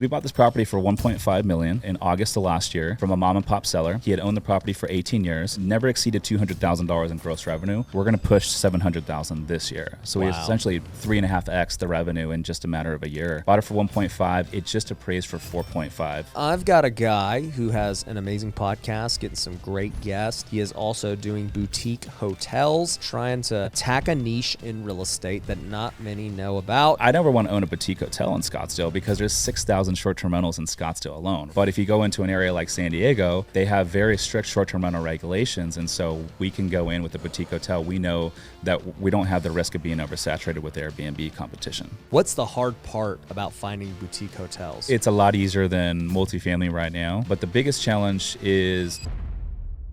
We bought this property for $1.5 million in August of last year from a mom and pop seller. He had owned the property for 18 years, never exceeded $200,000 in gross revenue. We're going to push $700,000 this year. So we essentially 3.5x the revenue in just a matter of a year. Bought it for 1.5. It just appraised for 4.5. I've got a guy who has an amazing podcast, getting some great guests. He is also doing boutique hotels, trying to attack a niche in real estate that not many know about. I never want to own a boutique hotel in Scottsdale because there's 6,000 short-term rentals in Scottsdale alone. But if you go into an area like San Diego, they have very strict short-term rental regulations, and so we can go in with a boutique hotel. We know that we don't have the risk of being oversaturated with Airbnb competition. What's the hard part about finding boutique hotels? It's a lot easier than multifamily right now, but the biggest challenge is...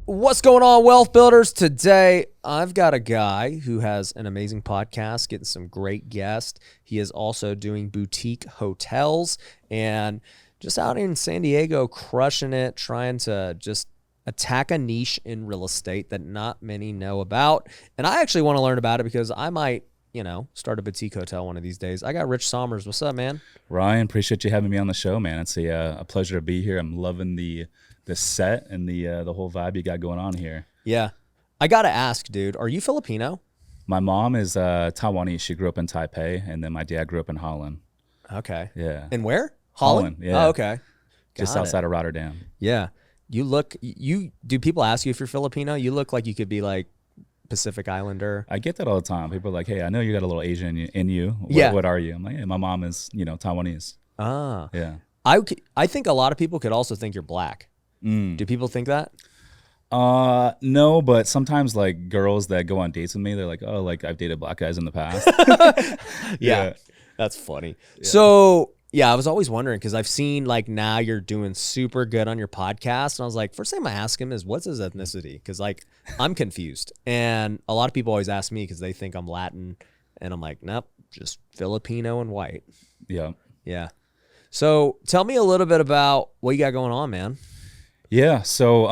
What's going on, wealth builders? Today, I've got a guy who has an amazing podcast, getting some great guests. He is also doing boutique hotels and just out in San Diego, crushing it, trying to just attack a niche in real estate that not many know about. And I actually want to learn about it because I might, start a boutique hotel one of these days. I got Rich Sommers. What's up, man? Ryan, appreciate you having me on the show, man. It's a pleasure to be here. I'm loving the set and the whole vibe you got going on here. Yeah. I got to ask, dude, are you Filipino? My mom is Taiwanese. She grew up in Taipei, and then my dad grew up in Holland. Okay. Yeah. And where? Holland, yeah. Oh, okay. Just outside of Rotterdam. Yeah. Do people ask you if you're Filipino? You look like you could be like Pacific Islander. I get that all the time. People are like, hey, I know you got a little Asian in you. What are you? I'm like, hey, my mom is, Taiwanese. Ah. Yeah. I think a lot of people could also think you're black. Do people think that? No, but sometimes like girls that go on dates with me, they're like, oh, like I've dated black guys in the past. Yeah. That's funny. Yeah. So yeah, I was always wondering because I've seen like now you're doing super good on your podcast. And I was like, first time I ask him is what's his ethnicity? Because like I'm confused. And a lot of people always ask me because they think I'm Latin. And I'm like, nope, just Filipino and white. Yeah. Yeah. So tell me a little bit about what you got going on, man. Yeah. So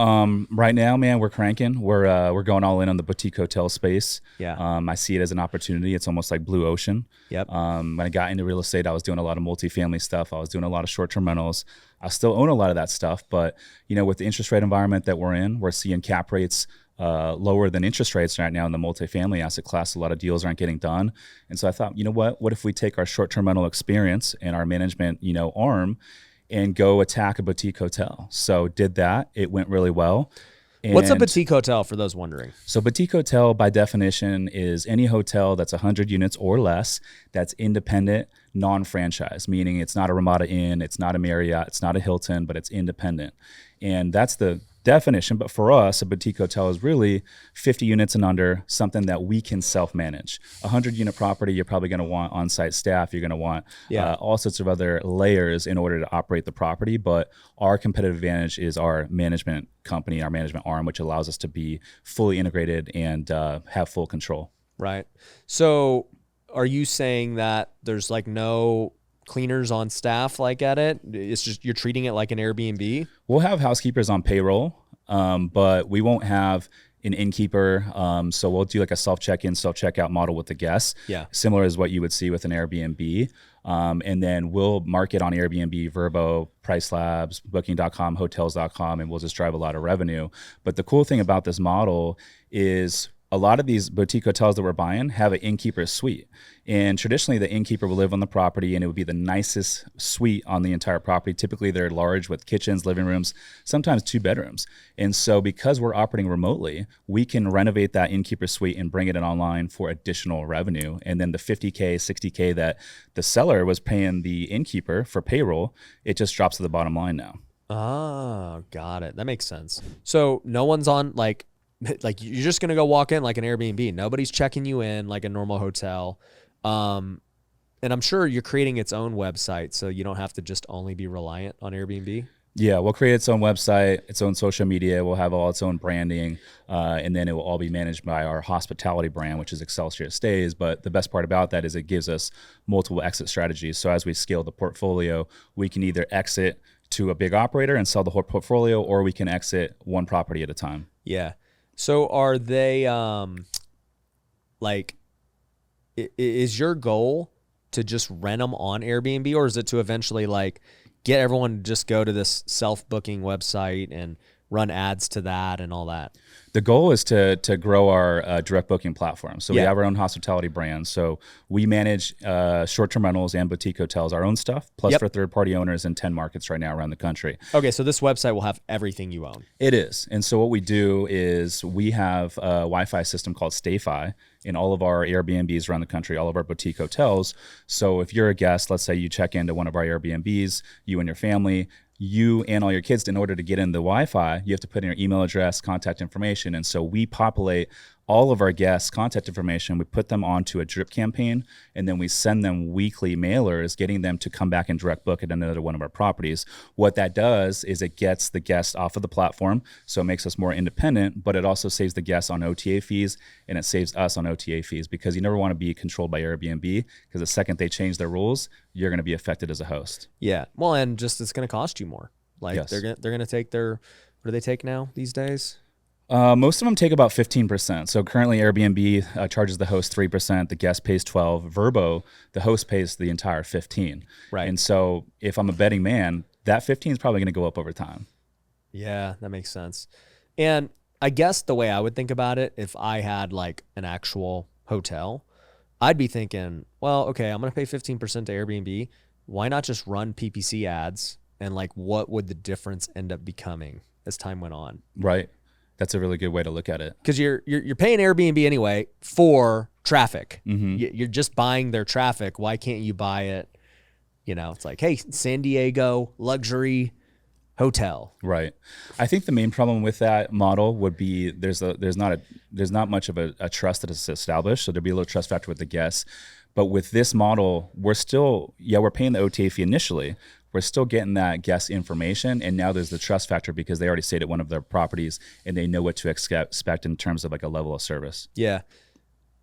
right now, man, we're cranking. We're going all in on the boutique hotel space. Yeah. I see it as an opportunity. It's almost like blue ocean. Yep. When I got into real estate, I was doing a lot of multifamily stuff. I was doing a lot of short-term rentals. I still own a lot of that stuff, but with the interest rate environment that we're in, we're seeing cap rates lower than interest rates right now in the multifamily asset class. A lot of deals aren't getting done. And so I thought, what if we take our short-term rental experience and our management, arm and go attack a boutique hotel? So did that. It went really well. And what's a boutique hotel for those wondering? So boutique hotel by definition is any hotel that's 100 units or less that's independent, non-franchise, meaning it's not a Ramada Inn, it's not a Marriott, it's not a Hilton, but it's independent. And that's the definition. But for us, a boutique hotel is really 50 units and under, something that we can self-manage. 100-unit property, you're probably going to want on-site staff. You're going to want all sorts of other layers in order to operate the property. But our competitive advantage is our management company, our management arm, which allows us to be fully integrated and have full control. Right. So are you saying that there's like no cleaners on staff like at it? It's just you're treating it like an Airbnb? We'll have housekeepers on payroll, but we won't have an innkeeper. So we'll do like a self-check-in, self-checkout model with the guests, similar as what you would see with an Airbnb. And then we'll market on Airbnb, Vrbo, Price Labs, Booking.com, Hotels.com, and we'll just drive a lot of revenue. But the cool thing about this model is a lot of these boutique hotels that we're buying have an innkeeper suite. And traditionally, the innkeeper will live on the property and it would be the nicest suite on the entire property. Typically, they're large with kitchens, living rooms, sometimes 2 bedrooms. And so because we're operating remotely, we can renovate that innkeeper suite and bring it in online for additional revenue. And then the $50K, $60K that the seller was paying the innkeeper for payroll, it just drops to the bottom line now. Oh, got it. That makes sense. So no one's on like you're just going to go walk in like an Airbnb. Nobody's checking you in like a normal hotel. And I'm sure you're creating its own website so you don't have to just only be reliant on Airbnb. Yeah, we'll create its own website, its own social media. We'll have all its own branding, and then it will all be managed by our hospitality brand, which is Excelsior Stays. But the best part about that is it gives us multiple exit strategies. So as we scale the portfolio, we can either exit to a big operator and sell the whole portfolio, or we can exit one property at a time. Yeah. So are they is your goal to just rent them on Airbnb, or is it to eventually like get everyone to just go to this self-booking website and run ads to that and all that? The goal is to grow our direct booking platform. So we Yeah. have our own hospitality brand. So we manage short-term rentals and boutique hotels, our own stuff, plus Yep. for third-party owners in 10 markets right now around the country. Okay, so this website will have everything you own. It is. And so what we do is we have a Wi-Fi system called StayFi in all of our Airbnbs around the country, all of our boutique hotels. So if you're a guest, let's say you check into one of our Airbnbs, you and your family, you and all your kids, in order to get in the Wi-Fi, you have to put in your email address, contact information. And so we populate all of our guests' contact information. We put them onto a drip campaign, and then we send them weekly mailers, getting them to come back and direct book at another one of our properties. What that does is it gets the guest off of the platform, so it makes us more independent, but it also saves the guests on OTA fees, and it saves us on OTA fees, because you never want to be controlled by Airbnb, because the second they change their rules, you're going to be affected as a host. Yeah. Well, and just it's going to cost you more. Like Yes. they're going to take their, what do they take now these days? Most of them take about 15%. So currently Airbnb charges the host 3%, the guest pays 12%. Vrbo, the host pays the entire 15%. Right. And so if I'm a betting man, that 15 is probably going to go up over time. Yeah, that makes sense. And I guess the way I would think about it, if I had like an actual hotel, I'd be thinking, well, okay, I'm going to pay 15% to Airbnb. Why not just run PPC ads? And like, what would the difference end up becoming as time went on? Right. That's a really good way to look at it. Because you're paying Airbnb anyway for traffic. Mm-hmm. You're just buying their traffic. Why can't you buy it? You know, it's like, hey, San Diego luxury hotel. Right. I think the main problem with that model would be there's not much of a trust that is established. So there'd be a little trust factor with the guests. But with this model, we're paying the OTA fee initially. We're still getting that guest information, and now there's the trust factor because they already stayed at one of their properties and they know what to expect in terms of like a level of service. Yeah.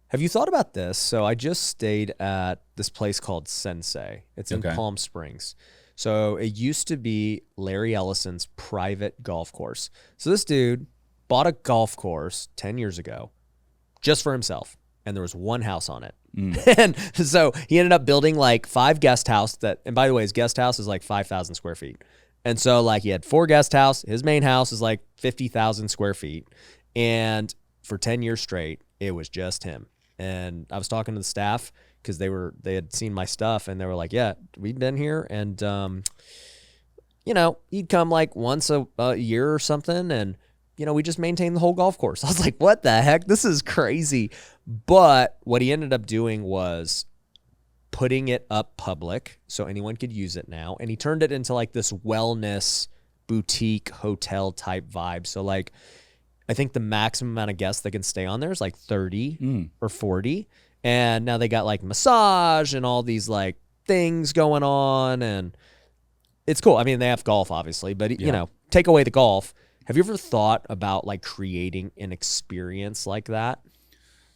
Have you thought about this? So I just stayed at this place called Sensei. It's in Palm Springs. So it used to be Larry Ellison's private golf course. So this dude bought a golf course 10 years ago just for himself, and there was one house on it. And so he ended up building like 5 guest house and by the way, his guest house is like 5,000 square feet. And so like he had 4 guest house. His main house is like 50,000 square feet. And for 10 years straight, it was just him. And I was talking to the staff because they had seen my stuff, and they were like, yeah, we've been here. And, you know, he'd come like once a year or something. And, you know, we just maintained the whole golf course. I was like, what the heck? This is crazy. But what he ended up doing was putting it up public so anyone could use it now. And he turned it into like this wellness boutique hotel type vibe. So like, I think the maximum amount of guests that can stay on there is like 30 or 40. And now they got like massage and all these like things going on. And it's cool. I mean, they have golf obviously, but you know, take away the golf. Have you ever thought about like creating an experience like that?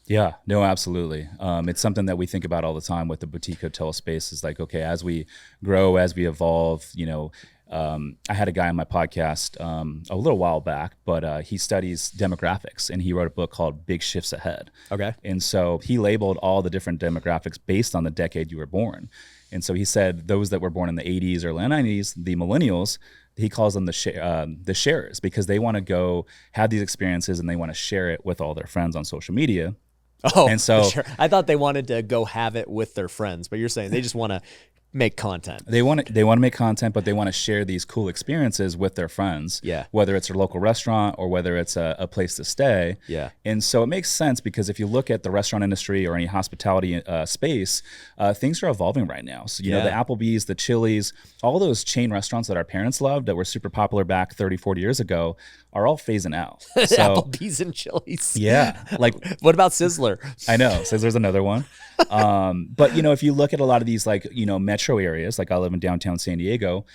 Yeah, no, absolutely. It's something that we think about all the time with the boutique hotel space. Is like, okay, as we grow, as we evolve, you know, I had a guy on my podcast a little while back, but he studies demographics, and he wrote a book called Big Shifts Ahead. Okay. And so he labeled all the different demographics based on the decade you were born. And so he said those that were born in the 80s or late 90s, the millennials, he calls them the sharers, because they want to go have these experiences and they want to share it with all their friends on social media. Oh, and so sure. I thought they wanted to go have it with their friends, but you're saying they just want to make content. They want to make content, but they want to share these cool experiences with their friends. Yeah. Whether it's a local restaurant or whether it's a place to stay. Yeah. And so it makes sense, because if you look at the restaurant industry or any hospitality space, things are evolving right now. So, you know, the Applebee's, the Chili's, all those chain restaurants that our parents loved that were super popular back 30, 40 years ago are all phasing out. So, Applebee's and Chili's. Yeah. Like, what about Sizzler? I know. Sizzler's another one. But, you know, if you look at a lot of these, like, you know, metro areas, like I live in downtown San Diego,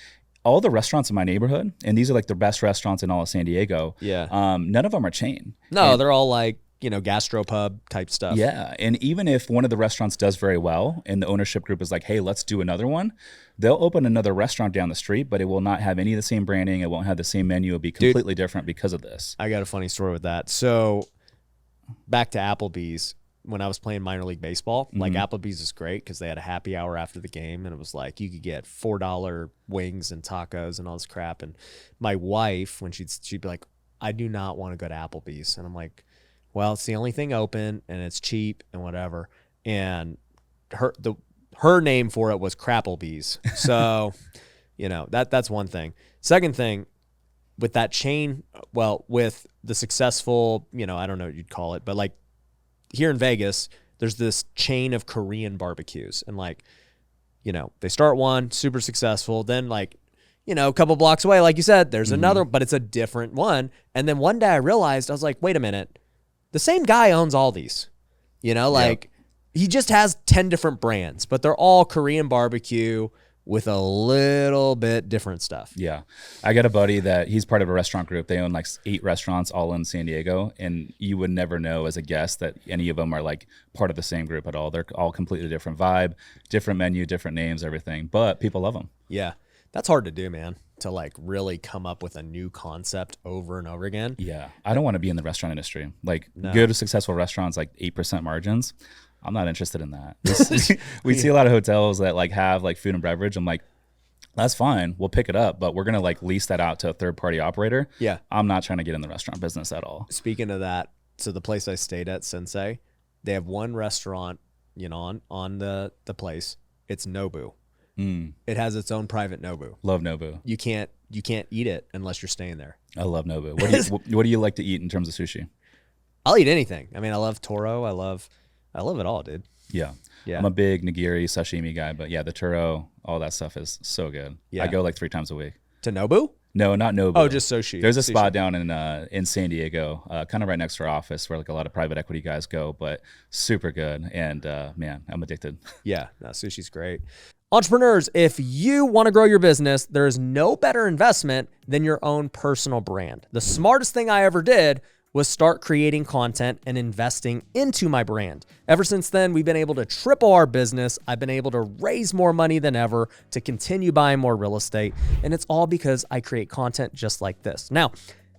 all the restaurants in my neighborhood, and these are like the best restaurants in all of San Diego. Yeah. None of them are chain. No, they're all like, you know, gastropub type stuff. Yeah. And even if one of the restaurants does very well and the ownership group is like, hey, let's do another one, they'll open another restaurant down the street, but it will not have any of the same branding. It won't have the same menu. It'll be completely different because of this. I got a funny story with that. So back to Applebee's. when I was playing minor league baseball. Like Applebee's is great because they had a happy hour after the game, and it was like you could get $4 wings and tacos and all this crap. And my wife, when she'd be like, I do not want to go to Applebee's, and I'm like, well, it's the only thing open and it's cheap and whatever. And her name for it was Crapplebee's. So, that's one thing. Second thing, with that chain, well, with the successful, I don't know what you'd call it, but like here in Vegas, there's this chain of Korean barbecues. And like, they start one, super successful. Then like, a couple blocks away, like you said, there's another, but it's a different one. And then one day I realized, I was like, wait a minute, the same guy owns all these, he just has 10 different brands, but they're all Korean barbecue with a little bit different stuff. Yeah. I got a buddy that he's part of a restaurant group. They own like 8 restaurants all in San Diego. And you would never know as a guest that any of them are like part of the same group at all. They're all completely different vibe, different menu, different names, everything. But people love them. Yeah. That's hard to do, man, to like really come up with a new concept over and over again. Yeah. I don't want to be in the restaurant industry. Like good, successful restaurants, like 8% margins. I'm not interested in that. We see a lot of hotels that like have like food and beverage. I'm like, that's fine. We'll pick it up, but we're going to like lease that out to a third party operator. Yeah. I'm not trying to get in the restaurant business at all. Speaking of that, so the place I stayed at, Sensei, they have one restaurant, on the place. It's Nobu. It has its own private Nobu. Love Nobu. You can't eat it unless you're staying there. I love Nobu. What do you like to eat in terms of sushi? I'll eat anything. I mean, I love Toro. I love it all, dude. Yeah. I'm a big nigiri sashimi guy, but yeah, the Turo, all that stuff is so good. Yeah. I go like 3 times a week. To Nobu? No, not Nobu. Oh, just sushi. There's a spot down in San Diego, kind of right next to our office where like a lot of private equity guys go, but super good. And man, I'm addicted. Yeah, no, sushi's great. Entrepreneurs, if you want to grow your business, there is no better investment than your own personal brand. The smartest thing I ever did was start creating content and investing into my brand. Ever since then, we've been able to triple our business. I've been able to raise more money than ever to continue buying more real estate. And it's all because I create content just like this. Now,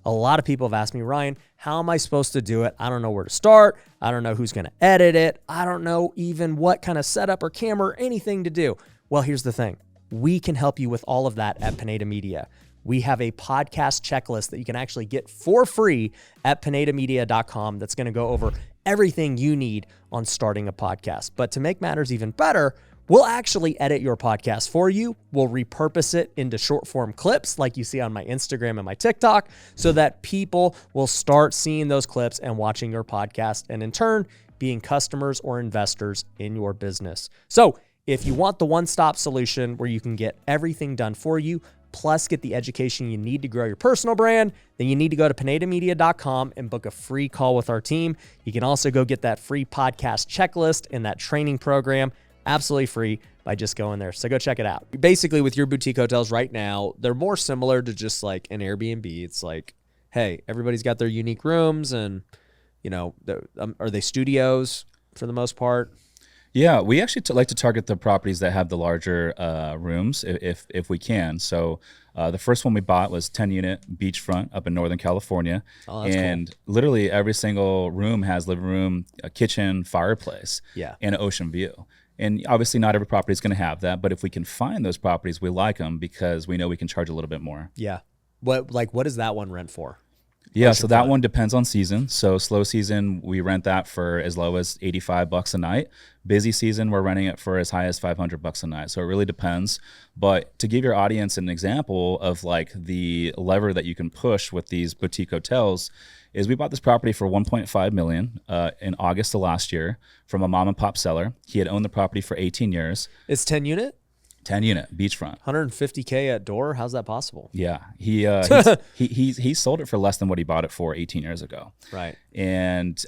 a lot of people have asked me, Ryan, how am I supposed to do it? I don't know where to start. I don't know who's going to edit it. I don't know even what kind of setup or camera or anything to do. Well, here's the thing. We can help you with all of that at Pineda Media. We have a podcast checklist that you can actually get for free at pinedamedia.com that's going to go over everything you need on starting a podcast. But to make matters even better, we'll actually edit your podcast for you. We'll repurpose it into short form clips like you see on my Instagram and my TikTok so that people will start seeing those clips and watching your podcast and in turn being customers or investors in your business. So if you want the one-stop solution where you can get everything done for you, plus get the education you need to grow your personal brand, then you need to go to pinedamedia.com and book a free call with our team. You can also go get that free podcast checklist and that training program absolutely free by just going there. So go check it out. Basically, with your boutique hotels right now, they're more similar to just like an Airbnb. It's like, hey, everybody's got their unique rooms and, are they studios for the most part? Yeah, we actually like to target the properties that have the larger rooms if we can. So the first one we bought was 10-unit beachfront up in Northern California. Oh, that's and cool. Literally every single room has living room, a kitchen, fireplace, and an ocean view. And obviously not every property is going to have that, but if we can find those properties, we like them because we know we can charge a little bit more. Yeah. What does that one rent for? Yeah, so that one depends on season. So slow season, we rent that for as low as $85 a night. Busy season, we're renting it for as high as $500 a night. So it really depends. But to give your audience an example of like the lever that you can push with these boutique hotels is we bought this property for $1.5 million in August of last year from a mom and pop seller. He had owned the property for 18 years. It's 10-unit? 10-unit beachfront, $150K at door. How's that possible? Yeah, he sold it for less than what he bought it for 18 years ago. Right, and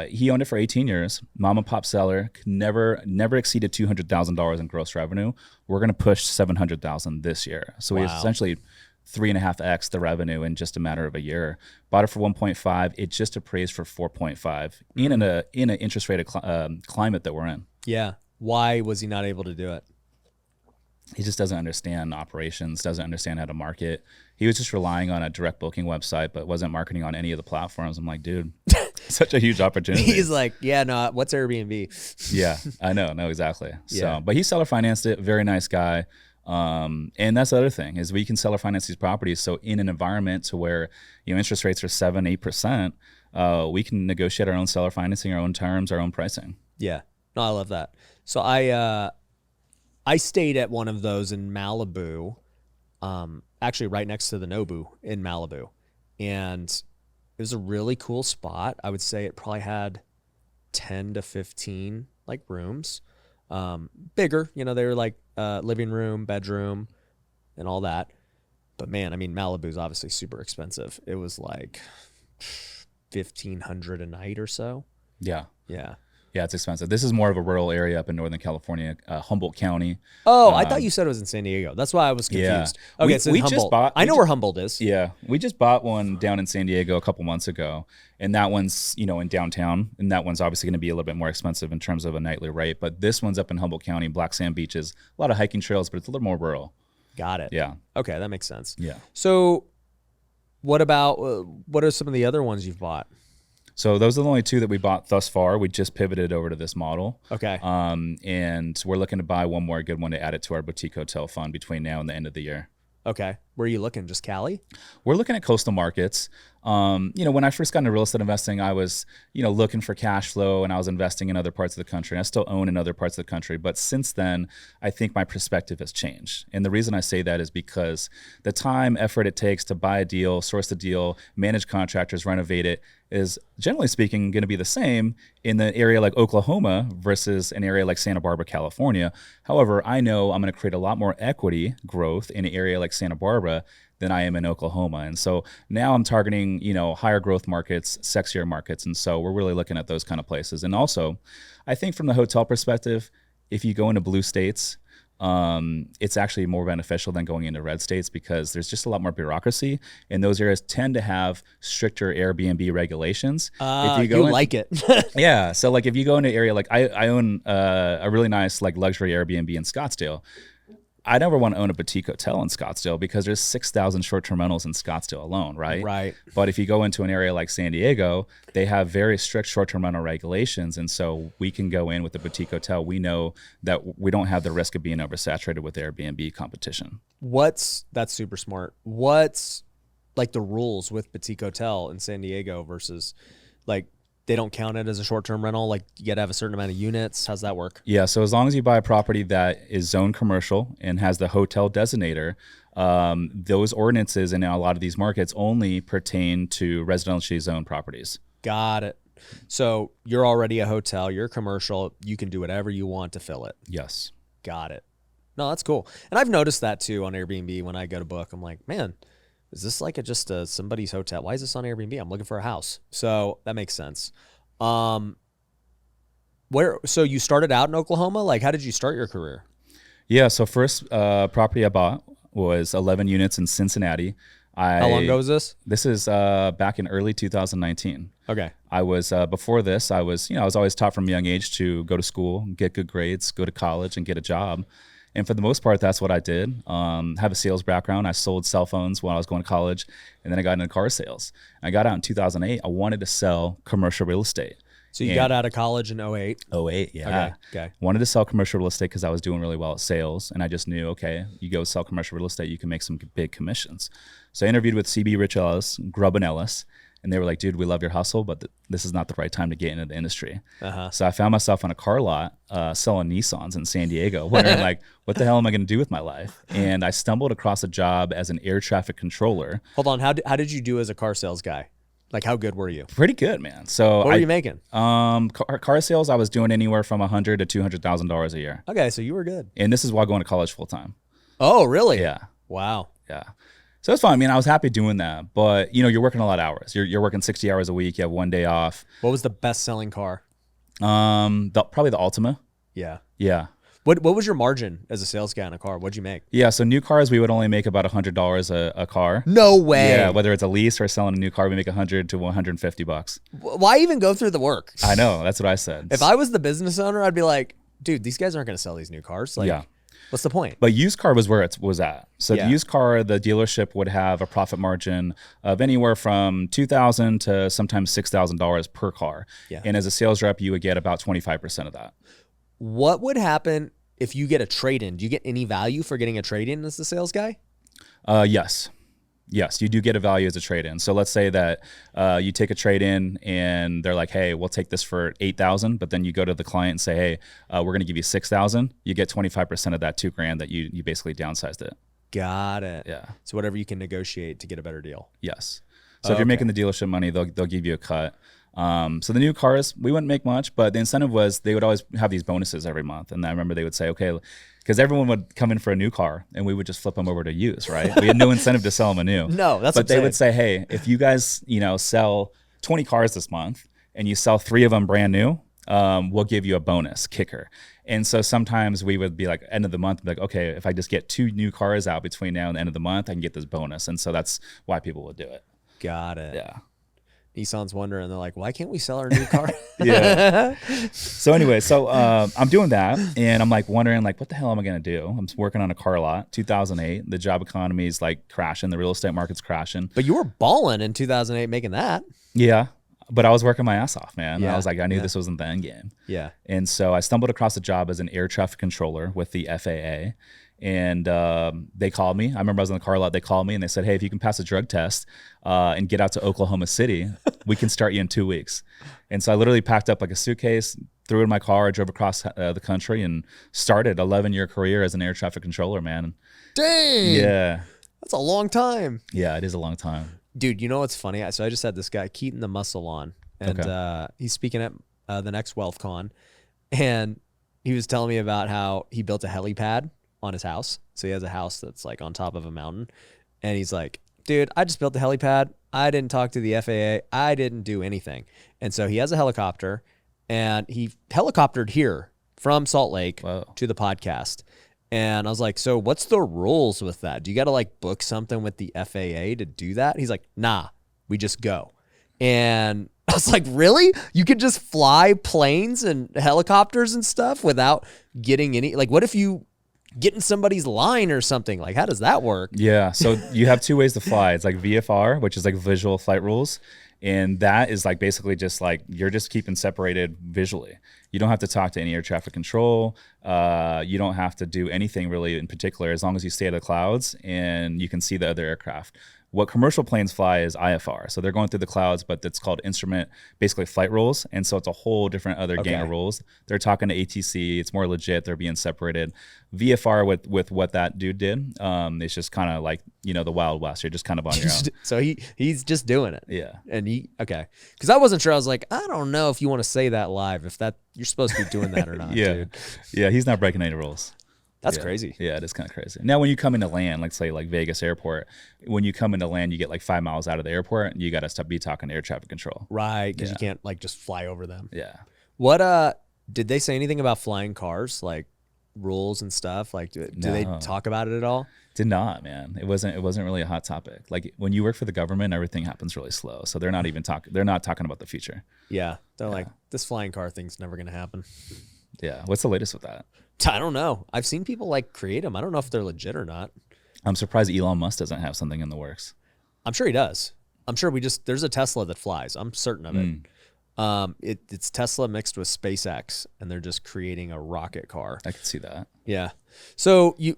he owned it for 18 years. Mom and pop seller, never exceeded $200,000 in gross revenue. We're gonna push $700,000 this year, so we essentially 3.5x the revenue in just a matter of a year. Bought it for 1.5. It just appraised for 4.5 in an interest rated climate that we're in. Yeah. Why was he not able to do it? he just doesn't understand operations, doesn't understand how to market. He was just relying on a direct booking website, but wasn't marketing on any of the platforms. I'm like, dude, such a huge opportunity. He's like, yeah, no, what's Airbnb? Yeah, I know. No, exactly. Yeah. So, but he seller financed it. Very nice guy. And that's the other thing is we can seller finance these properties. So in an environment to where, interest rates are 7-8%, we can negotiate our own seller financing, our own terms, our own pricing. Yeah. No, I love that. So I stayed at one of those in Malibu, actually right next to the Nobu in Malibu. And it was a really cool spot. I would say it probably had 10 to 15 like rooms, bigger, they were like living room, bedroom, and all that. But man, I mean, Malibu's obviously super expensive. It was like $1,500 a night or so. Yeah. Yeah. Yeah, it's expensive. This is more of a rural area up in Northern California, Humboldt County. Oh, I thought you said it was in San Diego. That's why I was confused. Yeah. Okay, so we Humboldt. just bought. I know where Humboldt is. Yeah, we just bought one down in San Diego a couple months ago, and that one's in downtown, and that one's obviously going to be a little bit more expensive in terms of a nightly rate. But this one's up in Humboldt County, black sand beaches, a lot of hiking trails, but it's a little more rural. Got it. Yeah. Okay, that makes sense. Yeah. So, what about what are some of the other ones you've bought? So those are the only two that we bought thus far. We just pivoted over to this model. Okay. And we're looking to buy one more good one to add it to our boutique hotel fund between now and the end of the year. Okay. Where are you looking? Just Cali? We're looking at coastal markets. When I first got into real estate investing, I was, looking for cash flow and I was investing in other parts of the country. And I still own in other parts of the country. But since then, I think my perspective has changed. And the reason I say that is because the time, effort it takes to buy a deal, source the deal, manage contractors, renovate it, is generally speaking going to be the same in the area like Oklahoma versus an area like Santa Barbara, California. However, I know I'm going to create a lot more equity growth in an area like Santa Barbara than I am in Oklahoma. And so now I'm targeting, higher growth markets, sexier markets. And so we're really looking at those kind of places. And also, I think from the hotel perspective, if you go into blue states, it's actually more beneficial than going into red states because there's just a lot more bureaucracy, and those areas tend to have stricter Airbnb regulations. If you like it. Yeah. So like if you go into an area like I own a really nice like luxury Airbnb in Scottsdale. I never want to own a boutique hotel in Scottsdale because there's 6,000 short-term rentals in Scottsdale alone, right? Right. But if you go into an area like San Diego, they have very strict short-term rental regulations, and so we can go in with a boutique hotel. We know that we don't have the risk of being oversaturated with Airbnb competition. That's super smart. What's like the rules with boutique hotel in San Diego versus like they don't count it as a short-term rental? Like you got to have a certain amount of units. How's that work? Yeah. So as long as you buy a property that is zoned commercial and has the hotel designator, those ordinances in a lot of these markets only pertain to residentially zoned properties. Got it. So you're already a hotel, you're commercial, you can do whatever you want to fill it. Yes. Got it. No, that's cool. And I've noticed that too on Airbnb when I go to book. I'm like, man, is this like just somebody's hotel? Why is this on Airbnb? I'm looking for a house. So that makes sense. So you started out in Oklahoma? Like, how did you start your career? Yeah. So first property I bought was 11 units in Cincinnati. How long ago was this? This is back in early 2019. Okay. I was before this. I was always taught from a young age to go to school, get good grades, go to college, and get a job. And for the most part, that's what I did. Have a sales background. I sold cell phones while I was going to college, and then I got into car sales. I got out in 2008. I wanted to sell commercial real estate. So you got out of college in 08? 08, yeah. Okay. Wanted to sell commercial real estate because I was doing really well at sales, and I just knew, okay, you go sell commercial real estate, you can make some big commissions. So I interviewed with CB Rich Ellis, Grubb and Ellis, and they were like, dude, we love your hustle, but this is not the right time to get into the industry. So I found myself on a car lot selling Nissans in San Diego, wondering like, what the hell am I going to do with my life? And I stumbled across a job as an air traffic controller. Hold on. How did you do as a car sales guy? Like, how good were you? Pretty good, man. So what were you making? Car sales, I was doing anywhere from $100,000 to $200,000 a year. Okay, so you were good. And this is while going to college full time. Oh, really? Yeah. Wow. Yeah. So it's fine. I mean, I was happy doing that, but you're working a lot of hours. You're working 60 hours a week. You have one day off. What was the best selling car? Probably the Altima. Yeah. Yeah. What was your margin as a sales guy on a car? What'd you make? Yeah, so new cars, we would only make about $100 a car. No way. Yeah, whether it's a lease or selling a new car, we make $100 to $150. Why even go through the work? I know, that's what I said. If I was the business owner, I'd be like, dude, these guys aren't going to sell these new cars. Like, yeah. What's the point? But used car was where it was at. So Yeah. the used car, the dealership would have a profit margin of anywhere from $2,000 to sometimes $6,000 per car. Yeah. And as a sales rep, you would get about 25% of that. What would happen if you get a trade-in? Do you get any value for getting a trade-in as the sales guy? Yes. Yes, you do get a value as a trade-in. So let's say that you take a trade-in and they're like, hey, we'll take this for $8,000, but then you go to the client and say, hey, we're going to give you $6,000. You get 25% of that $2,000 that you basically downsized it. Got it. Yeah. So whatever you can negotiate to get a better deal. Yes. So if you're making the dealership money, they'll give you a cut. So the new cars, we wouldn't make much, but the incentive was they would always have these bonuses every month. And I remember they would say, okay, because everyone would come in for a new car and we would just flip them over to used, right? We had no incentive to sell them a new. No, that's But they would say, hey, if you guys, sell 20 cars this month and you sell 3 of them brand new, we'll give you a bonus kicker. And so sometimes we would be like end of the month, be like, okay, if I just get 2 new cars out between now and the end of the month, I can get this bonus. And so that's why people would do it. Got it. Yeah. Nissan's wondering, they're like, why can't we sell our new car? Yeah. So anyway, I'm doing that and I'm like wondering like, what the hell am I going to do? I'm working on a car lot, 2008. The job economy is like crashing. The real estate market's crashing. But you were balling in 2008 making that. Yeah. But I was working my ass off, man. Yeah. I was like, I knew this wasn't the end game. Yeah. And so I stumbled across a job as an air traffic controller with the FAA. And they called me. I remember I was in the car lot. They called me and they said, hey, if you can pass a drug test and get out to Oklahoma City, we can start you in 2 weeks. And so I literally packed up like a suitcase, threw it in my car, drove across the country and started 11-year career as an air traffic controller, man. Dang. Yeah. That's a long time. Yeah, it is a long time. Dude, you know what's funny? So I just had this guy, Keaton the Muscle, on. And he's speaking at the next WealthCon. And he was telling me about how he built a helipad on his house. So he has a house that's like on top of a mountain. And he's like, dude, I just built the helipad. I didn't talk to the FAA. I didn't do anything. And so he has a helicopter and he helicoptered here from Salt Lake to the podcast. And I was like, so what's the rules with that? Do you got to like book something with the FAA to do that? He's like, nah, we just go. And I was like, really? You could just fly planes and helicopters and stuff without getting any, like, what if you get in somebody's line or something? Like, how does that work? Yeah. So you have 2 ways to fly. It's like VFR, which is like visual flight rules. And that is like basically just like you're just keeping separated visually. You don't have to talk to any air traffic control. You don't have to do anything really in particular as long as you stay out of the clouds and you can see the other aircraft. What commercial planes fly is IFR. So they're going through the clouds, but it's called instrument, basically flight rules. And so it's a whole different other gang of rules. They're talking to ATC. It's more legit. They're being separated. VFR with what that dude did, it's just kind of like, the Wild West. You're just kind of on your own. So he's just doing it. Yeah. And because I wasn't sure. I was like, I don't know if you want to say that live, if that you're supposed to be doing that or not, dude. Yeah, he's not breaking any rules. That's crazy. Yeah, it is kind of crazy. Now, when you come into land, like say like Vegas airport, when you come into land, you get like 5 miles out of the airport and you got to be talking to air traffic control. Right, because you can't like just fly over them. Yeah. What, did they say anything about flying cars, like rules and stuff? Like, do they talk about it at all? Did not, man. It wasn't really a hot topic. Like when you work for the government, everything happens really slow. So they're not even they're not talking about the future. Yeah. They're like, this flying car thing's never going to happen. Yeah. What's the latest with that? I don't know. I've seen people like create them. I don't know if they're legit or not. I'm surprised Elon Musk doesn't have something in the works. I'm sure he does. I'm sure there's a Tesla that flies. I'm certain of it. It's Tesla mixed with SpaceX, and they're just creating a rocket car. I can see that. Yeah. So you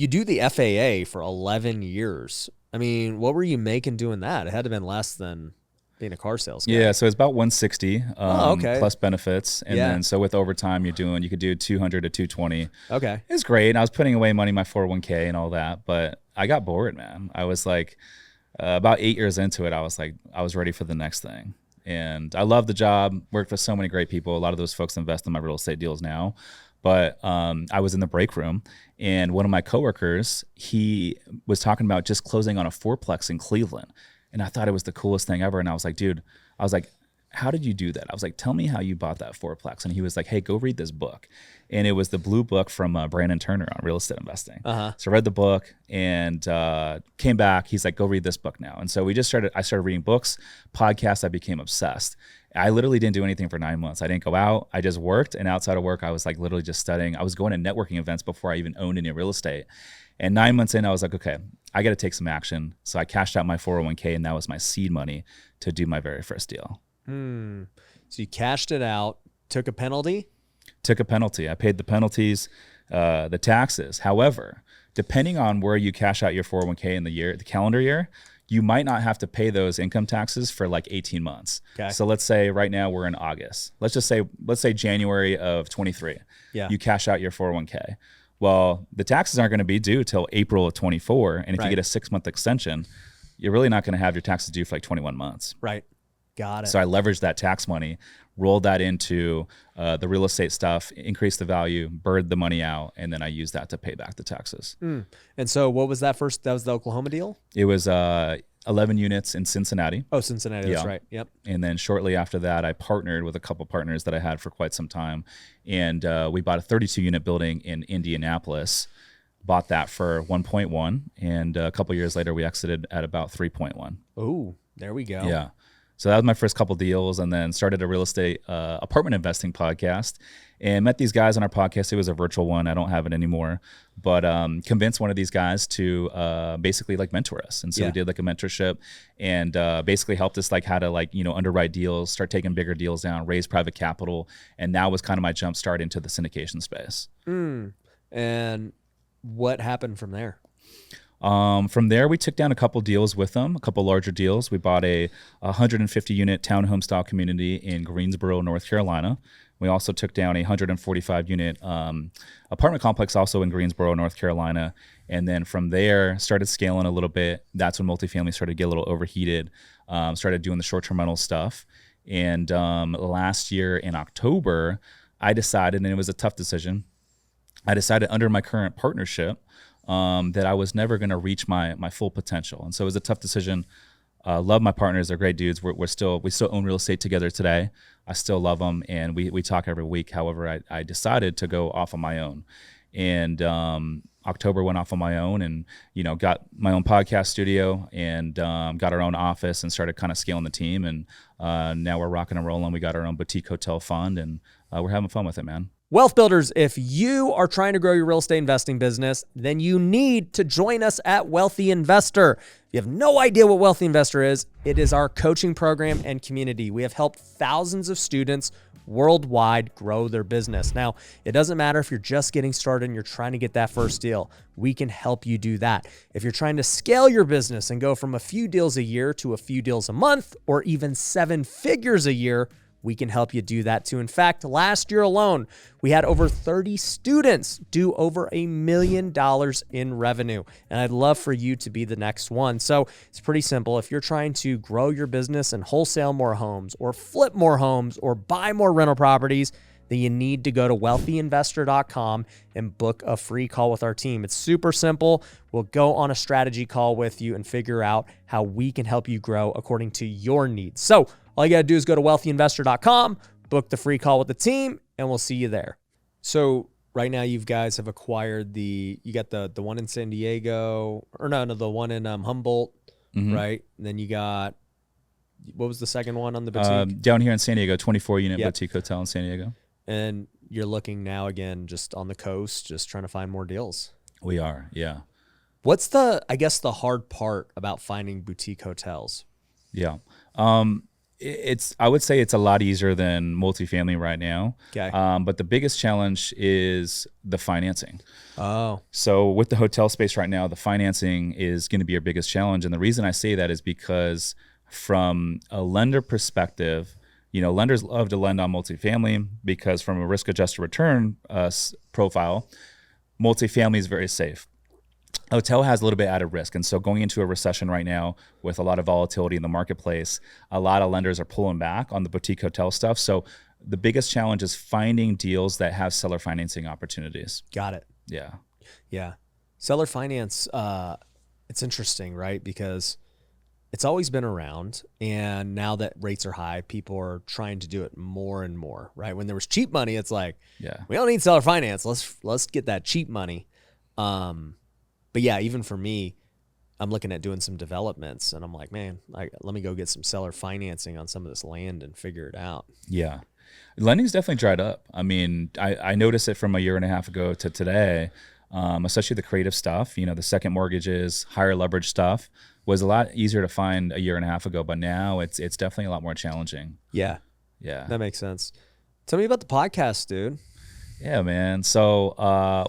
do the FAA for 11 years. I mean, what were you making doing that? It had to have been less than being a car sales guy. Yeah, so it's about 160 plus benefits. And then so with overtime you could do 200 to 220. Okay. It's great. And I was putting away money, my 401k and all that, but I got bored, man. I was like about 8 years into it, I was ready for the next thing. And I love the job, worked with so many great people. A lot of those folks invest in my real estate deals now. But I was in the break room and one of my coworkers, he was talking about just closing on a fourplex in Cleveland. And I thought it was the coolest thing ever. And I was like, dude, how did you do that? I was like, tell me how you bought that fourplex. And he was like, hey, go read this book. And it was the blue book from Brandon Turner on real estate investing. So I read the book and came back. He's like, go read this book now. And so I started reading books, podcasts. I became obsessed. I literally didn't do anything for 9 months. I didn't go out. I just worked. And outside of work, I was like literally just studying. I was going to networking events before I even owned any real estate. And 9 months in, I was like, okay, I got to take some action. So I cashed out my 401k, and that was my seed money to do my very first deal. So you cashed it out, took a penalty? Took a penalty. I paid the penalties, the taxes. However, depending on where you cash out your 401k in the calendar year, you might not have to pay those income taxes for like 18 months. Okay. So let's say right now we're in August. Let's say January of 23. Yeah. You cash out your 401k. Well, the taxes aren't going to be due till April of 24. And if you get a 6-month extension, you're really not going to have your taxes due for like 21 months. Right. Got it. So I leveraged that tax money, rolled that into the real estate stuff, increased the value, bird the money out, and then I used that to pay back the taxes. And so what was that first? That was the Oklahoma deal? It was 11 units in Cincinnati. Oh, Cincinnati, that's right. Yep. And then shortly after that, I partnered with a couple partners that I had for quite some time. And we bought a 32-unit building in Indianapolis, bought that for 1.1. And a couple years later, we exited at about 3.1. Oh, there we go. Yeah. So that was my first couple deals, and then started a real estate apartment investing podcast and met these guys on our podcast. It was a virtual one. I don't have it anymore, but convinced one of these guys to basically like mentor us. And so we did like a mentorship and basically helped us like how to like, underwrite deals, start taking bigger deals down, raise private capital. And that was kind of my jump start into the syndication space. And what happened from there? From there, we took down a couple deals with them, a couple larger deals. We bought a 150-unit townhome style community in Greensboro, North Carolina. We also took down a 145-unit apartment complex also in Greensboro, North Carolina. And then from there, started scaling a little bit. That's when multifamily started to get a little overheated, started doing the short-term rental stuff. And last year in October, I decided, and it was a tough decision, I decided under my current partnership that I was never going to reach my full potential. And so it was a tough decision. Love my partners. They're great dudes. We still own real estate together today. I still love them. And we talk every week. However, I decided to go off on my own. And October went off on my own and, got my own podcast studio and got our own office and started kind of scaling the team. And now we're rocking and rolling. We got our own boutique hotel fund and we're having fun with it, man. Wealth Builders, if you are trying to grow your real estate investing business, then you need to join us at Wealthy Investor. If you have no idea what Wealthy Investor is, it is our coaching program and community. We have helped thousands of students worldwide grow their business. Now, it doesn't matter if you're just getting started and you're trying to get that first deal. We can help you do that. If you're trying to scale your business and go from a few deals a year to a few deals a month or even 7 figures a year, we can help you do that too. In fact, last year alone, we had over 30 students do over $1 million in revenue. And I'd love for you to be the next one. So it's pretty simple. If you're trying to grow your business and wholesale more homes or flip more homes or buy more rental properties, then you need to go to wealthyinvestor.com and book a free call with our team. It's super simple. We'll go on a strategy call with you and figure out how we can help you grow according to your needs. So all you got to do is go to wealthyinvestor.com, book the free call with the team, and we'll see you there. So right now you guys have acquired you got the one in San Diego, or no, the one in Humboldt, right? And then you got, what was the second one on the boutique? Down here in San Diego, 24-unit boutique hotel in San Diego. And you're looking now again just on the coast, just trying to find more deals. We are, yeah. What's the hard part about finding boutique hotels? Yeah. I would say it's a lot easier than multifamily right now. Okay. But the biggest challenge is the financing. Oh. So with the hotel space right now, the financing is going to be our biggest challenge. And the reason I say that is because from a lender perspective, lenders love to lend on multifamily because from a risk-adjusted return profile, multifamily is very safe. Hotel has a little bit added risk. And so going into a recession right now with a lot of volatility in the marketplace, a lot of lenders are pulling back on the boutique hotel stuff. So the biggest challenge is finding deals that have seller financing opportunities. Got it. Yeah. Yeah. Seller finance, it's interesting, right? Because it's always been around. And now that rates are high, people are trying to do it more and more, right? When there was cheap money, it's like, we don't need seller finance. Let's get that cheap money. But yeah, even for me, I'm looking at doing some developments, and I'm like, man, let me go get some seller financing on some of this land and figure it out. Yeah. Lending's definitely dried up. I mean, I noticed it from a year and a half ago to today, especially the creative stuff, the second mortgages, higher leverage stuff was a lot easier to find a year and a half ago, but now it's definitely a lot more challenging. Yeah. Yeah. That makes sense. Tell me about the podcast, dude. Yeah, man. So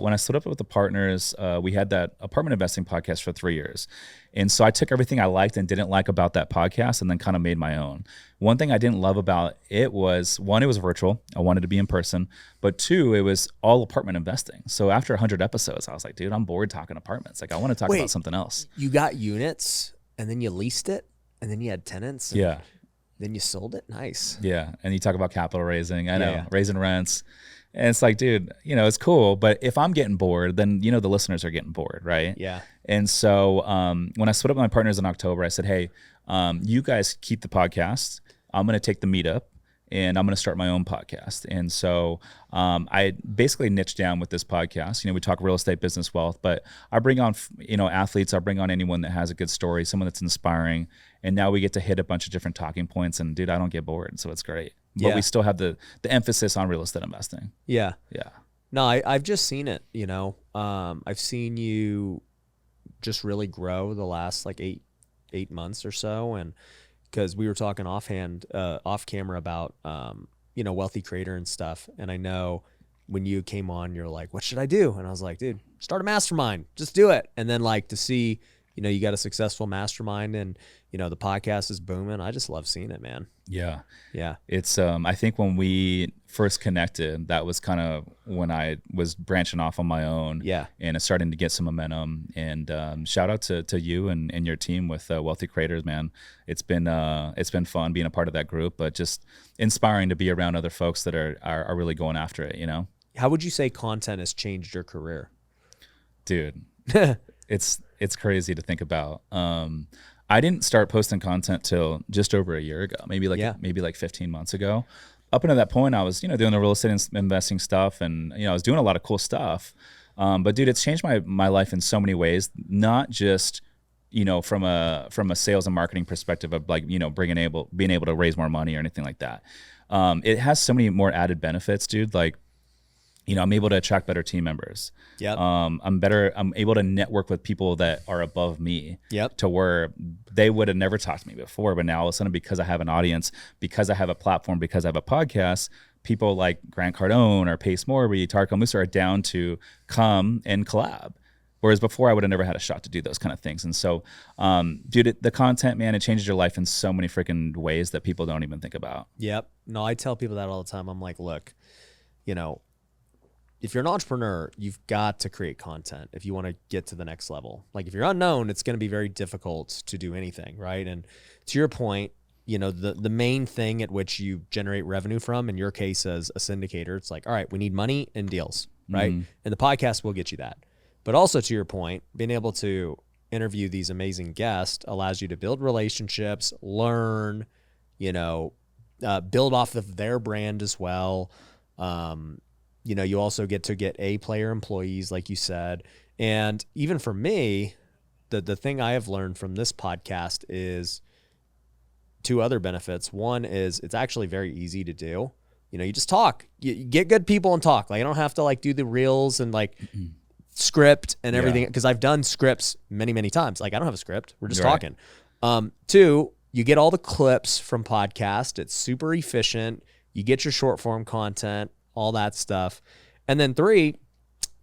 when I split up with the partners, we had that apartment investing podcast for 3 years. And so I took everything I liked and didn't like about that podcast and then kind of made my own. One thing I didn't love about it was, one, it was virtual. I wanted to be in person. But two, it was all apartment investing. So after 100 episodes, I was like, dude, I'm bored talking apartments. Like, I want to talk about something else. You got units and then you leased it and then you had tenants. And yeah. Then you sold it? Nice. Yeah. And you talk about capital raising. I know, raising rents. And it's like, dude, it's cool. But if I'm getting bored, then, the listeners are getting bored, right? Yeah. And so when I split up with my partners in October, I said, hey, you guys keep the podcast. I'm going to take the meetup and I'm going to start my own podcast. And so I basically niched down with this podcast. We talk real estate, business, wealth, but I bring on, athletes. I bring on anyone that has a good story, someone that's inspiring. And now we get to hit a bunch of different talking points. And dude, I don't get bored. So it's great. But we still have the emphasis on real estate investing. Yeah. Yeah. No, I've just seen it, I've seen you just really grow the last like eight months or so. And because we were talking off camera about, Wealthy Creator and stuff. And I know when you came on, you're like, what should I do? And I was like, dude, start a mastermind, just do it. And then like to see, you got a successful mastermind and, the podcast is booming. I just love seeing it, man. Yeah. Yeah. It's, I think when we first connected, that was kind of when I was branching off on my own. Yeah. And it's starting to get some momentum. And shout out to you and your team with Wealthy Creators, man. It's been fun being a part of that group, but just inspiring to be around other folks that are really going after it, How would you say content has changed your career? Dude, it's crazy to think about. I didn't start posting content till just over a year ago, maybe like 15 months ago. Up until that point, I was, doing the real estate investing stuff and, I was doing a lot of cool stuff. But dude, it's changed my life in so many ways, not just, from a sales and marketing perspective of like, being able to raise more money or anything like that. It has so many more added benefits, dude. Like, I'm able to attract better team members. Yep. I'm able to network with people that are above me. Yep. To where they would have never talked to me before, but now all of a sudden, because I have an audience, because I have a platform, because I have a podcast, people like Grant Cardone or Pace Morby, Tarko Musa are down to come and collab. Whereas before I would have never had a shot to do those kind of things. And so, dude, the content, man, it changes your life in so many freaking ways that people don't even think about. Yep. No, I tell people that all the time. I'm like, look, if you're an entrepreneur, you've got to create content if you want to get to the next level. Like if you're unknown, it's going to be very difficult to do anything, right? And to your point, the main thing at which you generate revenue from, in your case as a syndicator, it's like, all right, we need money and deals, right? Mm-hmm. And the podcast will get you that. But also to your point, being able to interview these amazing guests allows you to build relationships, learn, build off of their brand as well. You also get to get A-player employees, like you said. And even for me, the thing I have learned from this podcast is two other benefits. One is it's actually very easy to do. You just talk. You get good people and talk. Like I don't have to like do the reels and like script and everything because I've done scripts many, many times. Like I don't have a script. We're just talking. Two, you get all the clips from podcast. It's super efficient. You get your short form content, all that stuff. And then three,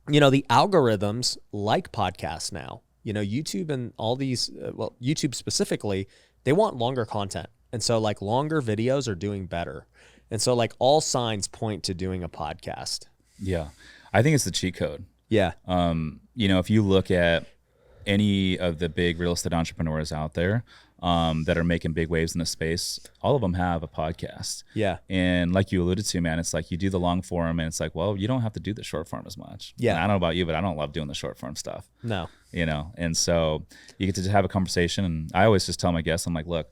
the algorithms like podcasts now, YouTube and all these, YouTube specifically, they want longer content. And so like longer videos are doing better. And so like all signs point to doing a podcast. Yeah. I think it's the cheat code. Yeah. If you look at any of the big real estate entrepreneurs out there, that are making big waves in the space, all of them have a podcast. Yeah. And like you alluded to, man, it's like you do the long form and it's like, well, you don't have to do the short form as much. Yeah. And I don't know about you, but I don't love doing the short form stuff. No. And so you get to just have a conversation. And I always just tell my guests, I'm like, look,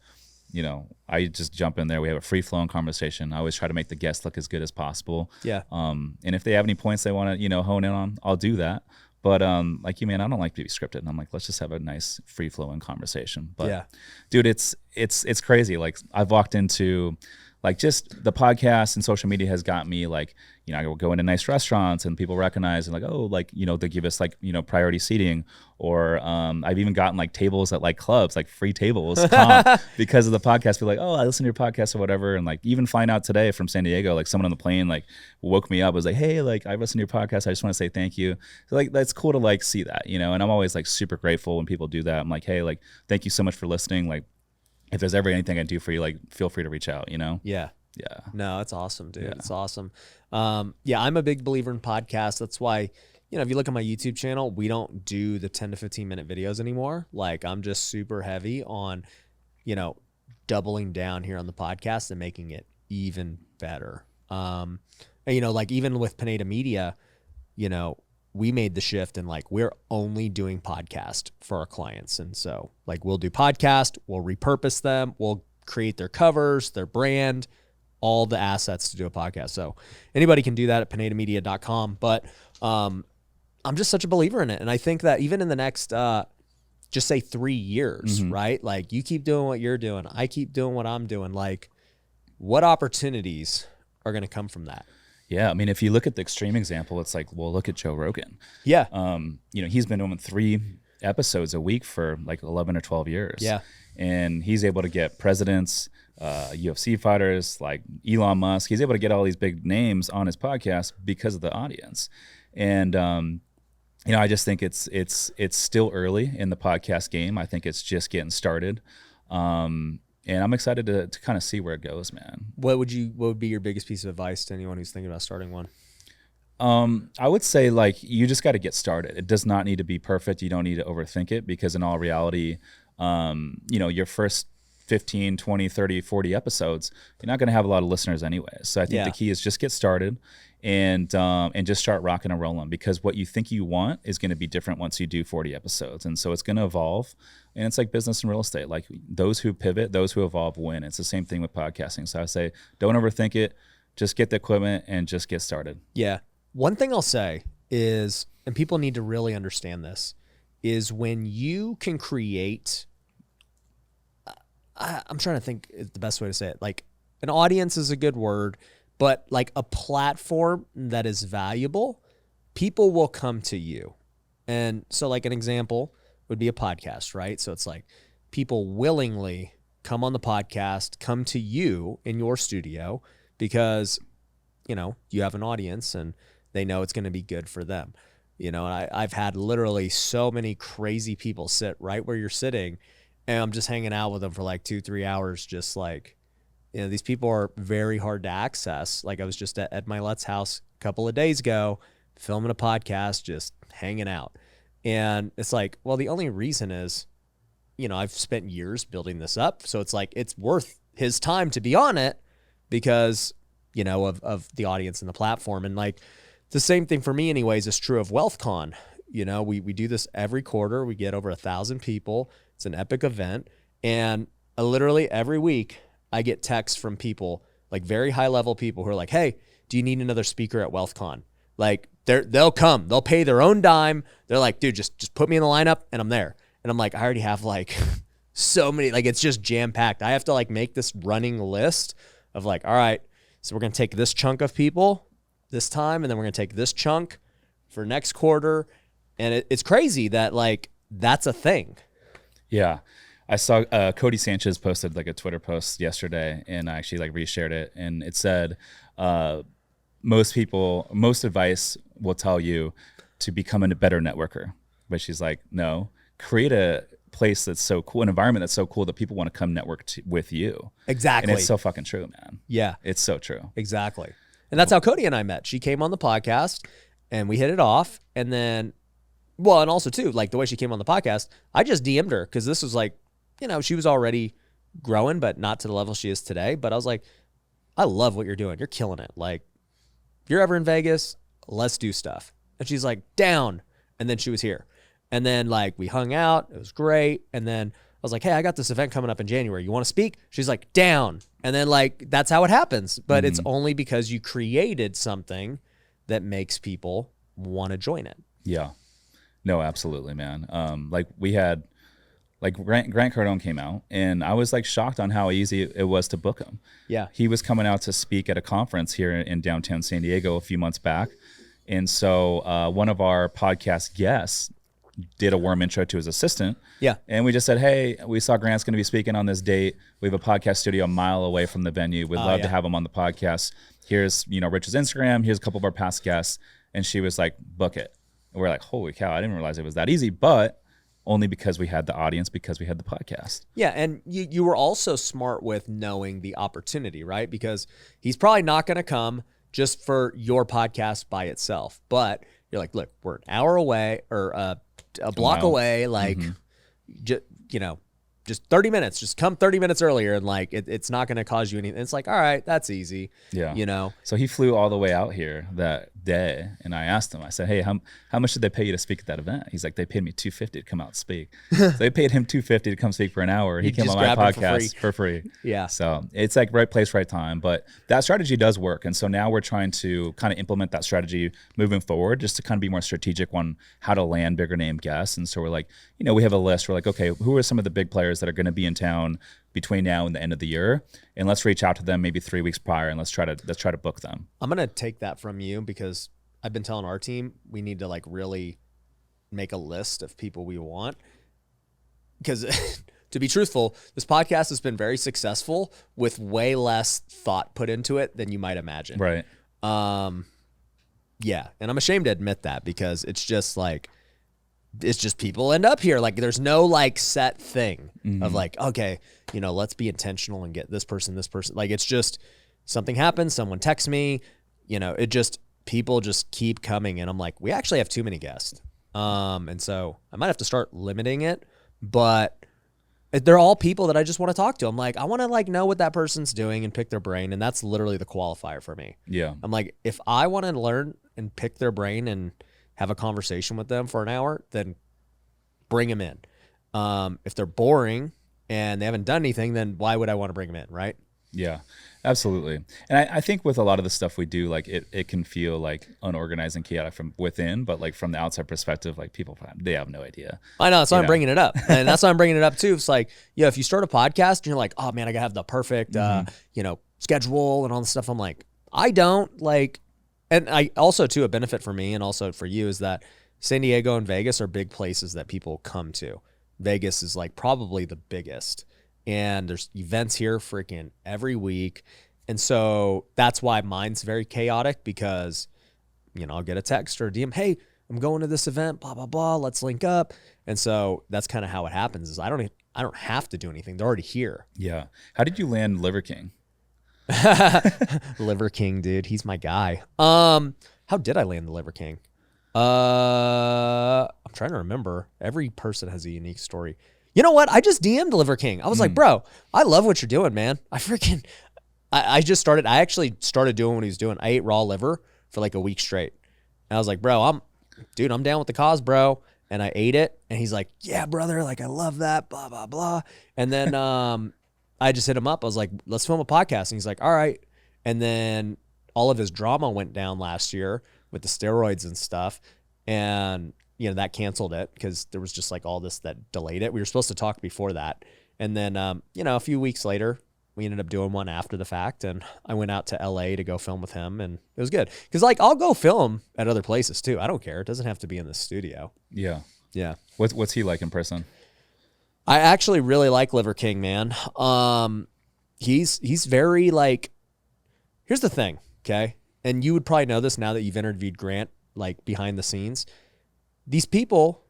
I just jump in there. We have a free flowing conversation. I always try to make the guests look as good as possible. Yeah. And if they have any points they want to, hone in on, I'll do that. But like you, man, I don't like to be scripted. And I'm like, let's just have a nice free flowing conversation. But yeah, dude, it's crazy. Like I've walked into like just the podcast and social media has got me like, you know, I will go into nice restaurants and people recognize and like, oh, like, you know, they give us like, you know, priority seating, or I've even gotten like tables at like clubs, like free tables because of the podcast. Be like, oh, I listen to your podcast or whatever. And like even find out today from San Diego, like someone on the plane like woke me up, was like, hey, like I listened to your podcast. I just want to say thank you. So like that's cool to like see that, you know, and I'm always like super grateful when people do that. I'm like, hey, like thank you so much for listening. Like if there's ever anything I do for you, like feel free to reach out, you know? Yeah. Yeah. No, that's awesome, dude. Yeah. It's awesome. Yeah, I'm a big believer in podcasts. That's why, you know, if you look at my YouTube channel, we don't do the 10 to 15 minute videos anymore. Like I'm just super heavy on, you know, doubling down here on the podcast and making it even better. And, you know, like even with Pineda Media, you know, we made the shift and like we're only doing podcast for our clients. And so like we'll do podcast, we'll repurpose them, we'll create their covers, their brand, all the assets to do a podcast. So anybody can do that at pinedamedia.com. But I'm just such a believer in it. And I think that even in the next, just say 3 years, right? Like you keep doing what you're doing, I keep doing what I'm doing. Like what opportunities are going to come from that? Yeah, I mean, if you look at the extreme example, it's like, well, look at Joe Rogan. Yeah. You know, he's been doing 3 episodes a week for like 11 or 12 years. Yeah. And he's able to get presidents, UFC fighters like Elon Musk. He's able to get all these big names on his podcast because of the audience. And, you know, I just think it's still early in the podcast game. I think it's just getting started. And I'm excited to kind of see where it goes, man. What would be your biggest piece of advice to anyone who's thinking about starting one? I would say like you just got to get started. It does not need to be perfect. You don't need to overthink it, because in all reality, you know, your first 15, 20, 30, 40 episodes, you're not going to have a lot of listeners anyway. So I think the key is just get started and just start rocking and rolling, because what you think you want is going to be different once you do 40 episodes. And so it's going to evolve. And it's like business and real estate. Like those who pivot, those who evolve win. It's the same thing with podcasting. So I say, don't overthink it. Just get the equipment and just get started. Yeah. One thing I'll say is, and people need to really understand this, is when you can create, I'm trying to think the best way to say it. Like an audience is a good word, but like a platform that is valuable, people will come to you. And so like an example would be a podcast, right? So it's like people willingly come on the podcast, come to you in your studio because, you know, you have an audience and they know it's going to be good for them. You know, and I've had literally so many crazy people sit right where you're sitting, and I'm just hanging out with them for like 2-3 hours. Just like, you know, these people are very hard to access. Like I was just at Ed Milet's house a couple of days ago, filming a podcast, just hanging out. And it's like, well, the only reason is, you know, I've spent years building this up. So it's like, it's worth his time to be on it because, you know, of the audience and the platform. And like the same thing for me anyways is true of WealthCon. You know, we do this every quarter. We get over 1,000 people. It's an epic event. And literally every week I get texts from people, like very high level people who are like, hey, do you need another speaker at WealthCon? Like they'll come, they'll pay their own dime. They're like, dude, just put me in the lineup and I'm there. And I'm like, I already have like so many, like it's just jam packed. I have to like make this running list of like, all right, so we're going to take this chunk of people this time, and then we're going to take this chunk for next quarter. And it's crazy that like, that's a thing. Yeah. I saw Cody Sanchez posted like a Twitter post yesterday, and I actually like reshared it. And it said, most advice will tell you to become a better networker. But she's like, no, create a place that's so cool, an environment that's so cool that people want to come network with you. Exactly. And it's so fucking true, man. Yeah. It's so true. Exactly. And that's how Cody and I met. She came on the podcast and we hit it off. And then, well, and also too, like the way she came on the podcast, I just DM'd her because this was like, you know, she was already growing, but not to the level she is today. But I was like, I love what you're doing. You're killing it. Like, if you're ever in Vegas, let's do stuff. And she's like, down. And then she was here. And then like we hung out. It was great. And then I was like, hey, I got this event coming up in January. You want to speak? She's like, down. And then like, that's how it happens. But it's only because you created something that makes people want to join it. Yeah. No, absolutely, man. Like we had, like Grant Cardone came out, and I was like shocked on how easy it was to book him. Yeah. He was coming out to speak at a conference here in downtown San Diego a few months back. And so one of our podcast guests did a warm intro to his assistant. Yeah. And we just said, hey, we saw Grant's going to be speaking on this date. We have a podcast studio a mile away from the venue. We'd love to have him on the podcast. Here's, Rich's Instagram. Here's a couple of our past guests. And she was like, book it. And we're like, holy cow, I didn't realize it was that easy. But only because we had the audience, because we had the podcast. Yeah, and you were also smart with knowing the opportunity, right? Because he's probably not going to come just for your podcast by itself. But you're like, look, we're an hour away or a block away, like, just 30 minutes. Just come 30 minutes earlier, and like it's not going to cause you anything. It's like, all right, that's easy. Yeah. So he flew all the way out here that day, and I asked him. I said, "Hey, how much did they pay you to speak at that event?" He's like, "They paid me $250 to come out and speak." So they paid him $250 to come speak for an hour. He came on my podcast for free. Yeah. So it's like right place, right time. But that strategy does work, and so now we're trying to kind of implement that strategy moving forward, just to kind of be more strategic on how to land bigger name guests. And so we're like, we have a list. We're like, okay, who are some of the big players that are going to be in town between now and the end of the year, and let's reach out to them maybe 3 weeks prior, and let's try to book them. I'm gonna take that from you, because I've been telling our team we need to like really make a list of people we want, because to be truthful, this podcast has been very successful with way less thought put into it than you might imagine. Right. Yeah, and I'm ashamed to admit that, because it's just people end up here. Like there's no like set thing of like, okay, let's be intentional and get this person. Like it's just something happens. Someone texts me, people just keep coming. And I'm like, we actually have too many guests. And so I might have to start limiting it, but they're all people that I just want to talk to. I'm like, I want to like know what that person's doing and pick their brain. And that's literally the qualifier for me. Yeah. I'm like, if I want to learn and pick their brain and have a conversation with them for an hour, then bring them in. If they're boring and they haven't done anything, then why would I want to bring them in, right? Yeah, absolutely. And I think with a lot of the stuff we do, like it can feel like unorganized and chaotic from within, but like from the outside perspective, like people, they have no idea. I know, that's why I'm bringing it up. And that's why I'm bringing it up too. It's like, if you start a podcast and you're like, oh man, I gotta have the perfect, schedule and all this stuff. I'm like, I don't like, and I also too, a benefit for me and also for you is that San Diego and Vegas are big places that people come to. Vegas is like probably the biggest, and there's events here freaking every week. And so that's why mine's very chaotic, because, I'll get a text or a DM, hey, I'm going to this event, blah, blah, blah, let's link up. And so that's kind of how it happens is I don't have to do anything. They're already here. Yeah. How did you land Liver King? Liver King, dude. He's my guy. How did I land the Liver King? I'm trying to remember. Every person has a unique story. You know what? I just DM'd Liver King. I was like, bro, I love what you're doing, man. I actually started doing what he was doing. I ate raw liver for like a week straight. And I was like, bro, I'm down with the cause, bro. And I ate it. And he's like, yeah, brother. Like, I love that, blah, blah, blah. And then, I just hit him up. I was like, let's film a podcast. And he's like, all right. And then all of his drama went down last year with the steroids and stuff. And, that canceled it because there was just like all this that delayed it. We were supposed to talk before that. And then, a few weeks later, we ended up doing one after the fact. And I went out to LA to go film with him. And it was good. Because like, I'll go film at other places too. I don't care. It doesn't have to be in the studio. Yeah. Yeah. What's he like in person? I actually really like Liver King, man. He's very like, here's the thing, okay? And you would probably know this now that you've interviewed Grant, like behind the scenes. These people,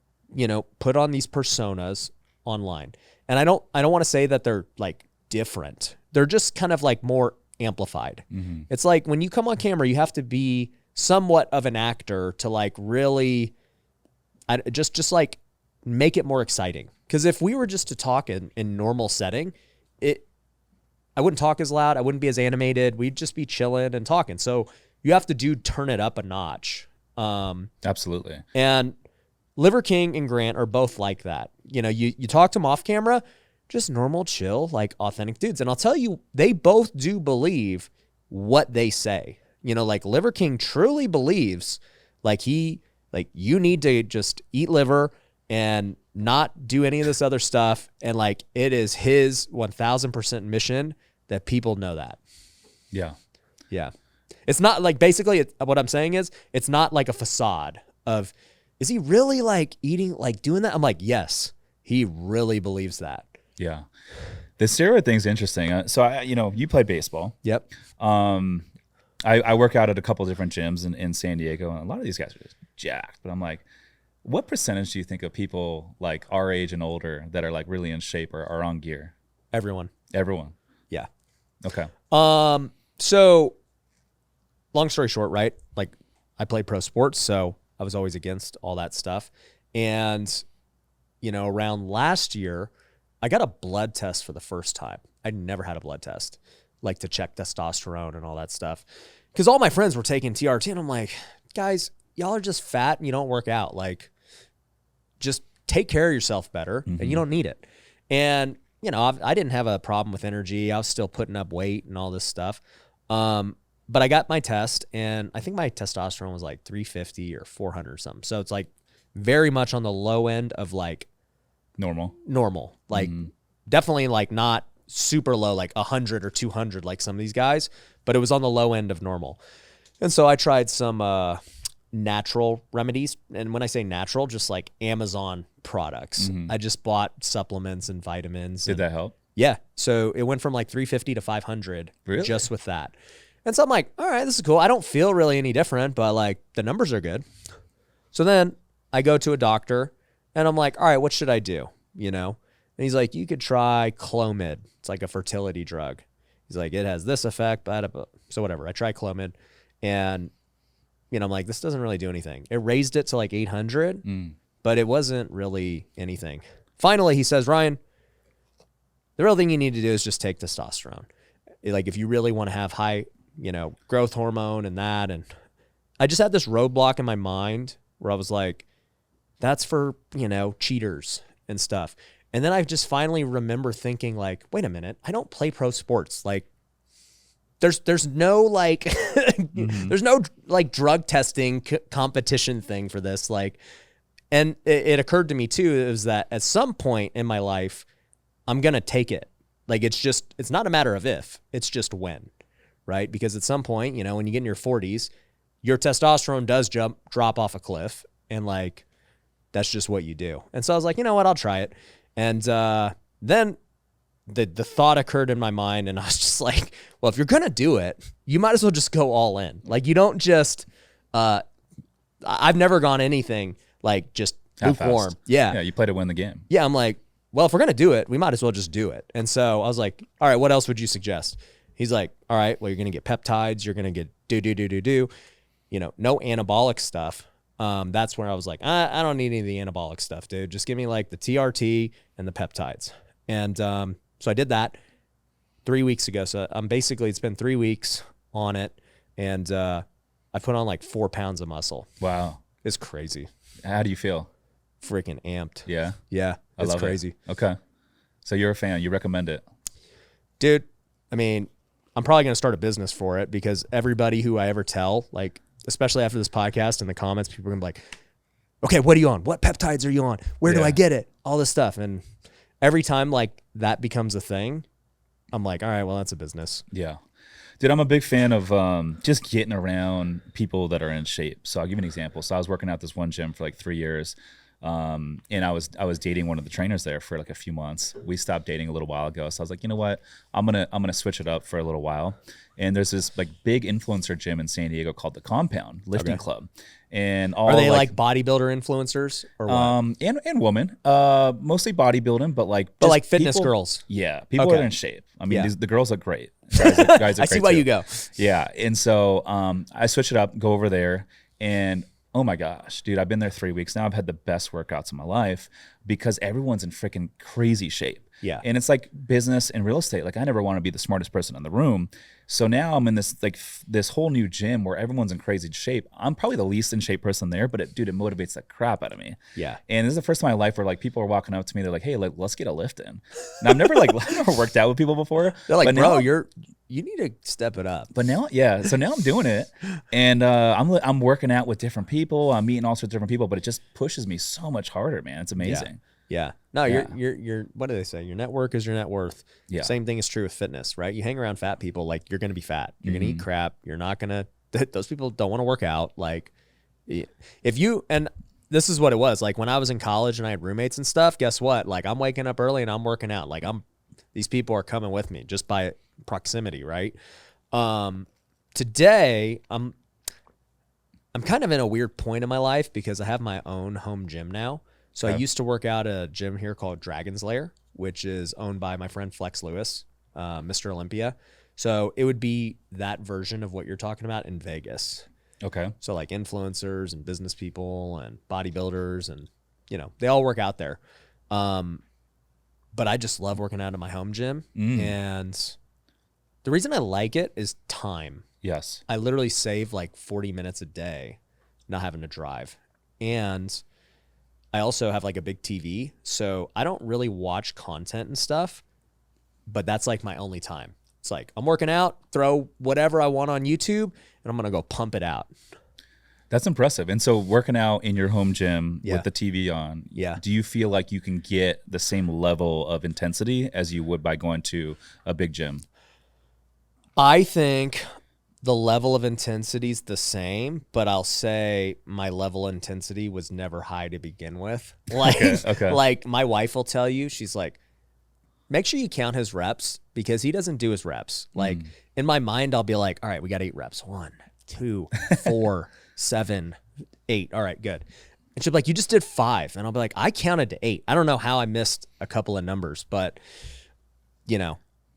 put on these personas online. And I don't want to say that they're like different. They're just kind of like more amplified. Mm-hmm. It's like when you come on camera, you have to be somewhat of an actor to like really just like make it more exciting. Because if we were just to talk in normal setting, I wouldn't talk as loud. I wouldn't be as animated. We'd just be chilling and talking. So you have to turn it up a notch. Absolutely. And Liver King and Grant are both like that. You talk to them off camera, just normal, chill, like authentic dudes. And I'll tell you, they both do believe what they say. Like Liver King truly believes, like he Like, you need to just eat liver and not do any of this other stuff. And like, it is his 1000% mission that people know that. Yeah. Yeah. It's not like, basically what I'm saying is, it's not like a facade of, is he really like eating, like doing that? I'm like, yes, he really believes that. Yeah. The steroid thing's interesting. So you played baseball. Yep. I work out at a couple different gyms in San Diego, and a lot of these guys are just jacked. But I'm like, what percentage do you think of people like our age and older that are like really in shape or are on gear? Everyone. Yeah. Okay. So long story short, right? Like, I played pro sports, so I was always against all that stuff. And, around last year, I got a blood test for the first time. I'd never had a blood test, like to check testosterone and all that stuff. Because all my friends were taking TRT, and I'm like, guys, y'all are just fat and you don't work out. Like, just take care of yourself better, and you don't need it. And, I didn't have a problem with energy. I was still putting up weight and all this stuff. But I got my test, and I think my testosterone was like 350 or 400 or something. So it's like very much on the low end of like normal. Like, definitely like not super low, like 100 or 200 like some of these guys, but it was on the low end of normal. And so I tried some natural remedies. And when I say natural, just like Amazon products. I just bought supplements and vitamins. Did that help? Yeah. So it went from like 350 to 500 really? Just with that. And so I'm like, all right, this is cool. I don't feel really any different, but like the numbers are good. So then I go to a doctor, and I'm like, all right, what should I do? And he's like, you could try Clomid. It's like a fertility drug. He's like, it has this effect, so whatever. I try Clomid, and I'm like, this doesn't really do anything. It raised it to like 800, but it wasn't really anything. Finally, he says, Ryan, the real thing you need to do is just take testosterone. Like, if you really want to have high, growth hormone and that. And I just had this roadblock in my mind where I was like, that's for, cheaters and stuff. And then I just finally remember thinking like, wait a minute, I don't play pro sports. Like, there's no like, there's no like drug testing competition thing for this. Like, and it occurred to me too, is that at some point in my life, I'm going to take it. Like, it's not a matter of if, it's just when, right? Because at some point, when you get in your 40s, your testosterone does drop off a cliff, and like, that's just what you do. And so I was like, you know what, I'll try it. And then the thought occurred in my mind, and I was just like, well, if you're going to do it, you might as well just go all in. Like, you don't just, I've never gone anything like just lukewarm. Yeah. Yeah. You play to win the game. Yeah. I'm like, well, if we're going to do it, we might as well just do it. And so I was like, all right, what else would you suggest? He's like, all right, well, you're going to get peptides. You're going to get do. No anabolic stuff. That's where I was like, I don't need any of the anabolic stuff, dude. Just give me like the TRT and the peptides. And so I did that 3 weeks ago. So it's been 3 weeks on it. And I put on like 4 pounds of muscle. Wow. It's crazy. How do you feel? Freaking amped. Yeah. Yeah. It's crazy. Okay. So you're a fan. You recommend it? Dude, I mean, I'm probably going to start a business for it, because everybody who I ever tell, like, especially after this podcast, in the comments, people are going to be like, okay, what are you on? What peptides are you on? Where do I get it? All this stuff. And every time like that becomes a thing, I'm like, all right, well, that's a business. Yeah. Dude, I'm a big fan of just getting around people that are in shape. So I'll give you an example. So I was working out this one gym for like 3 years. And I was dating one of the trainers there for like a few months. We stopped dating a little while ago. So I was like, you know what? I'm gonna switch it up for a little while. And there's this like big influencer gym in San Diego called the Compound Lifting Club. And all are they like bodybuilder influencers or what? And women, mostly bodybuilding, but like fitness girls. Yeah, people that are in shape. I mean, the girls look great. Guys look I see why you go. Yeah, and so I switch it up, go over there, and oh my gosh, dude, I've been there 3 weeks now. I've had the best workouts of my life because everyone's in freaking crazy shape. Yeah. And it's like business and real estate. Like, I never want to be the smartest person in the room. So now I'm in this whole new gym where everyone's in crazy shape. I'm probably the least in shape person there, but it motivates the crap out of me. Yeah. And this is the first time in my life where like people are walking up to me. They're like, hey, let's get a lift in. And I've never worked out with people before. They're like, bro, you need to step it up. But now, yeah. So now I'm doing it, and I'm working out with different people. I'm meeting all sorts of different people, but it just pushes me so much harder, man. It's amazing. Yeah. No, you're. What do they say? Your network is your net worth. Yeah. Same thing is true with fitness, right? You hang around fat people, like you're gonna be fat. You're gonna eat crap. You're not gonna. Those people don't want to work out. Like, if you and this is what it was like when I was in college and I had roommates and stuff. Guess what? Like I'm waking up early and I'm working out. Like these people are coming with me just by proximity, right? Today I'm kind of in a weird point in my life because I have my own home gym now. So I used to work out at a gym here called Dragon's Lair, which is owned by my friend Flex Lewis, Mr. Olympia. So it would be that version of what you're talking about in Vegas. Okay. So like influencers and business people and bodybuilders and, they all work out there. But I just love working out at my home gym. And the reason I like it is time. Yes. I literally save like 40 minutes a day not having to drive. And I also have like a big TV. So I don't really watch content and stuff, but that's like my only time. It's like I'm working out, throw whatever I want on YouTube, and I'm going to go pump it out. That's impressive. And so working out in your home gym with the TV on, do you feel like you can get the same level of intensity as you would by going to a big gym? I think the level of intensity is the same, but I'll say my level of intensity was never high to begin with. Like, like my wife will tell you, she's like, make sure you count his reps because he doesn't do his reps. Like in my mind, I'll be like, all right, we got 8 reps. 1, 2, 4, 7, 8. All right, good. And she'll be like, you just did 5. And I'll be like, I counted to 8. I don't know how I missed a couple of numbers, but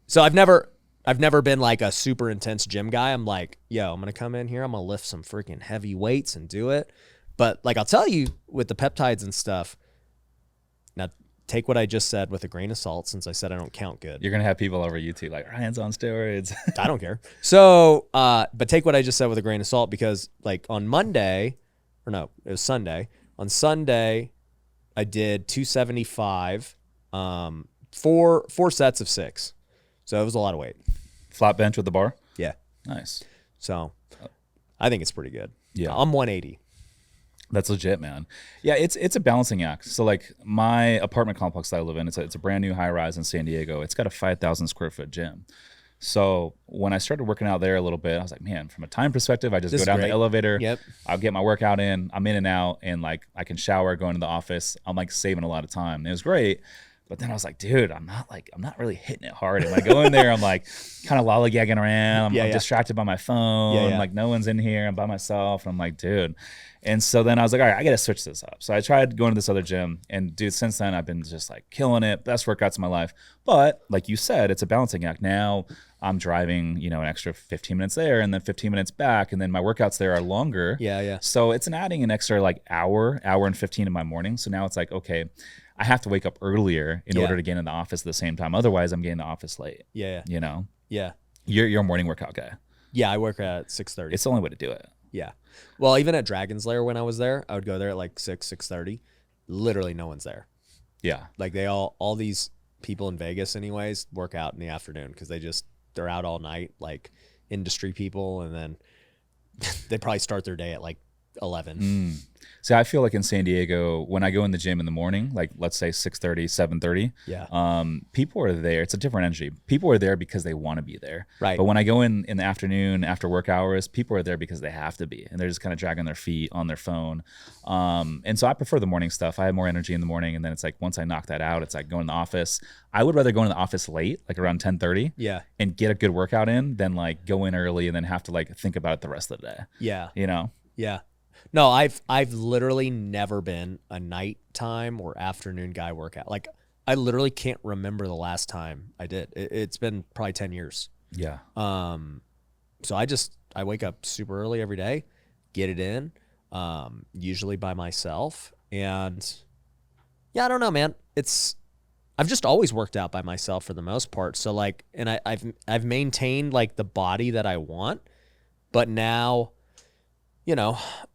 so I've never been like a super intense gym guy. I'm like, yo, I'm going to come in here. I'm going to lift some freaking heavy weights and do it. But like, I'll tell you with the peptides and stuff, now take what I just said with a grain of salt, since I said I don't count good. You're going to have people over YouTube like, Ryan's on steroids. I don't care. So, but take what I just said with a grain of salt, because like on Monday, or no, it was Sunday. On Sunday, I did 275, 4 sets of 6. So it was a lot of weight. Flat bench with the bar? Yeah. Nice. So I think it's pretty good. Yeah. I'm 180. That's legit, man. Yeah, it's a balancing act. So like my apartment complex that I live in, it's a brand new high rise in San Diego. It's got a 5,000 square foot gym. So when I started working out there a little bit, I was like, man, from a time perspective, I just go down the elevator. Yep. I'll get my workout in. I'm in and out, and like I can shower, go into the office. I'm like saving a lot of time. And it was great. But then I was like, dude, I'm not really hitting it hard. And I go in there, I'm like kind of lollygagging around. I'm distracted by my phone. Like no one's in here. I'm by myself. And I'm like, dude. And so then I was like, all right, I got to switch this up. So I tried going to this other gym, and dude, since then I've been just like killing it. Best workouts of my life. But like you said, it's a balancing act. Now I'm driving, an extra 15 minutes there and then 15 minutes back. And then my workouts there are longer. Yeah. So it's adding an extra like hour and 15 in my morning. So now it's like, okay, I have to wake up earlier in order to get in the office at the same time. Otherwise I'm getting in the office late. Yeah. Yeah. You're a morning workout guy. Yeah. I work at 6:30. It's the only way to do it. Yeah. Well, even at Dragon's Lair when I was there, I would go there at like 6:30. Literally no one's there. Yeah. Like all these people in Vegas anyways work out in the afternoon because they're out all night, like industry people, and then they probably start their day at like 11. See, I feel like in San Diego, when I go in the gym in the morning, like let's say 6:30, 7:30, people are there. It's a different energy. People are there because they want to be there. Right. But when I go in the afternoon after work hours, people are there because they have to be, and they're just kind of dragging their feet on their phone. And so I prefer the morning stuff. I have more energy in the morning, and then it's like once I knock that out, it's like going in the office. I would rather go in the office late, like around 10:30, and get a good workout in than like go in early and then have to like think about it the rest of the day. Yeah. Yeah. No, I've literally never been a nighttime or afternoon guy workout. Like I literally can't remember the last time I did. It's been probably 10 years. Yeah. So I wake up super early every day, get it in, usually by myself. And yeah, I don't know, man. I've just always worked out by myself for the most part. So like, and I've maintained like the body that I want, but now,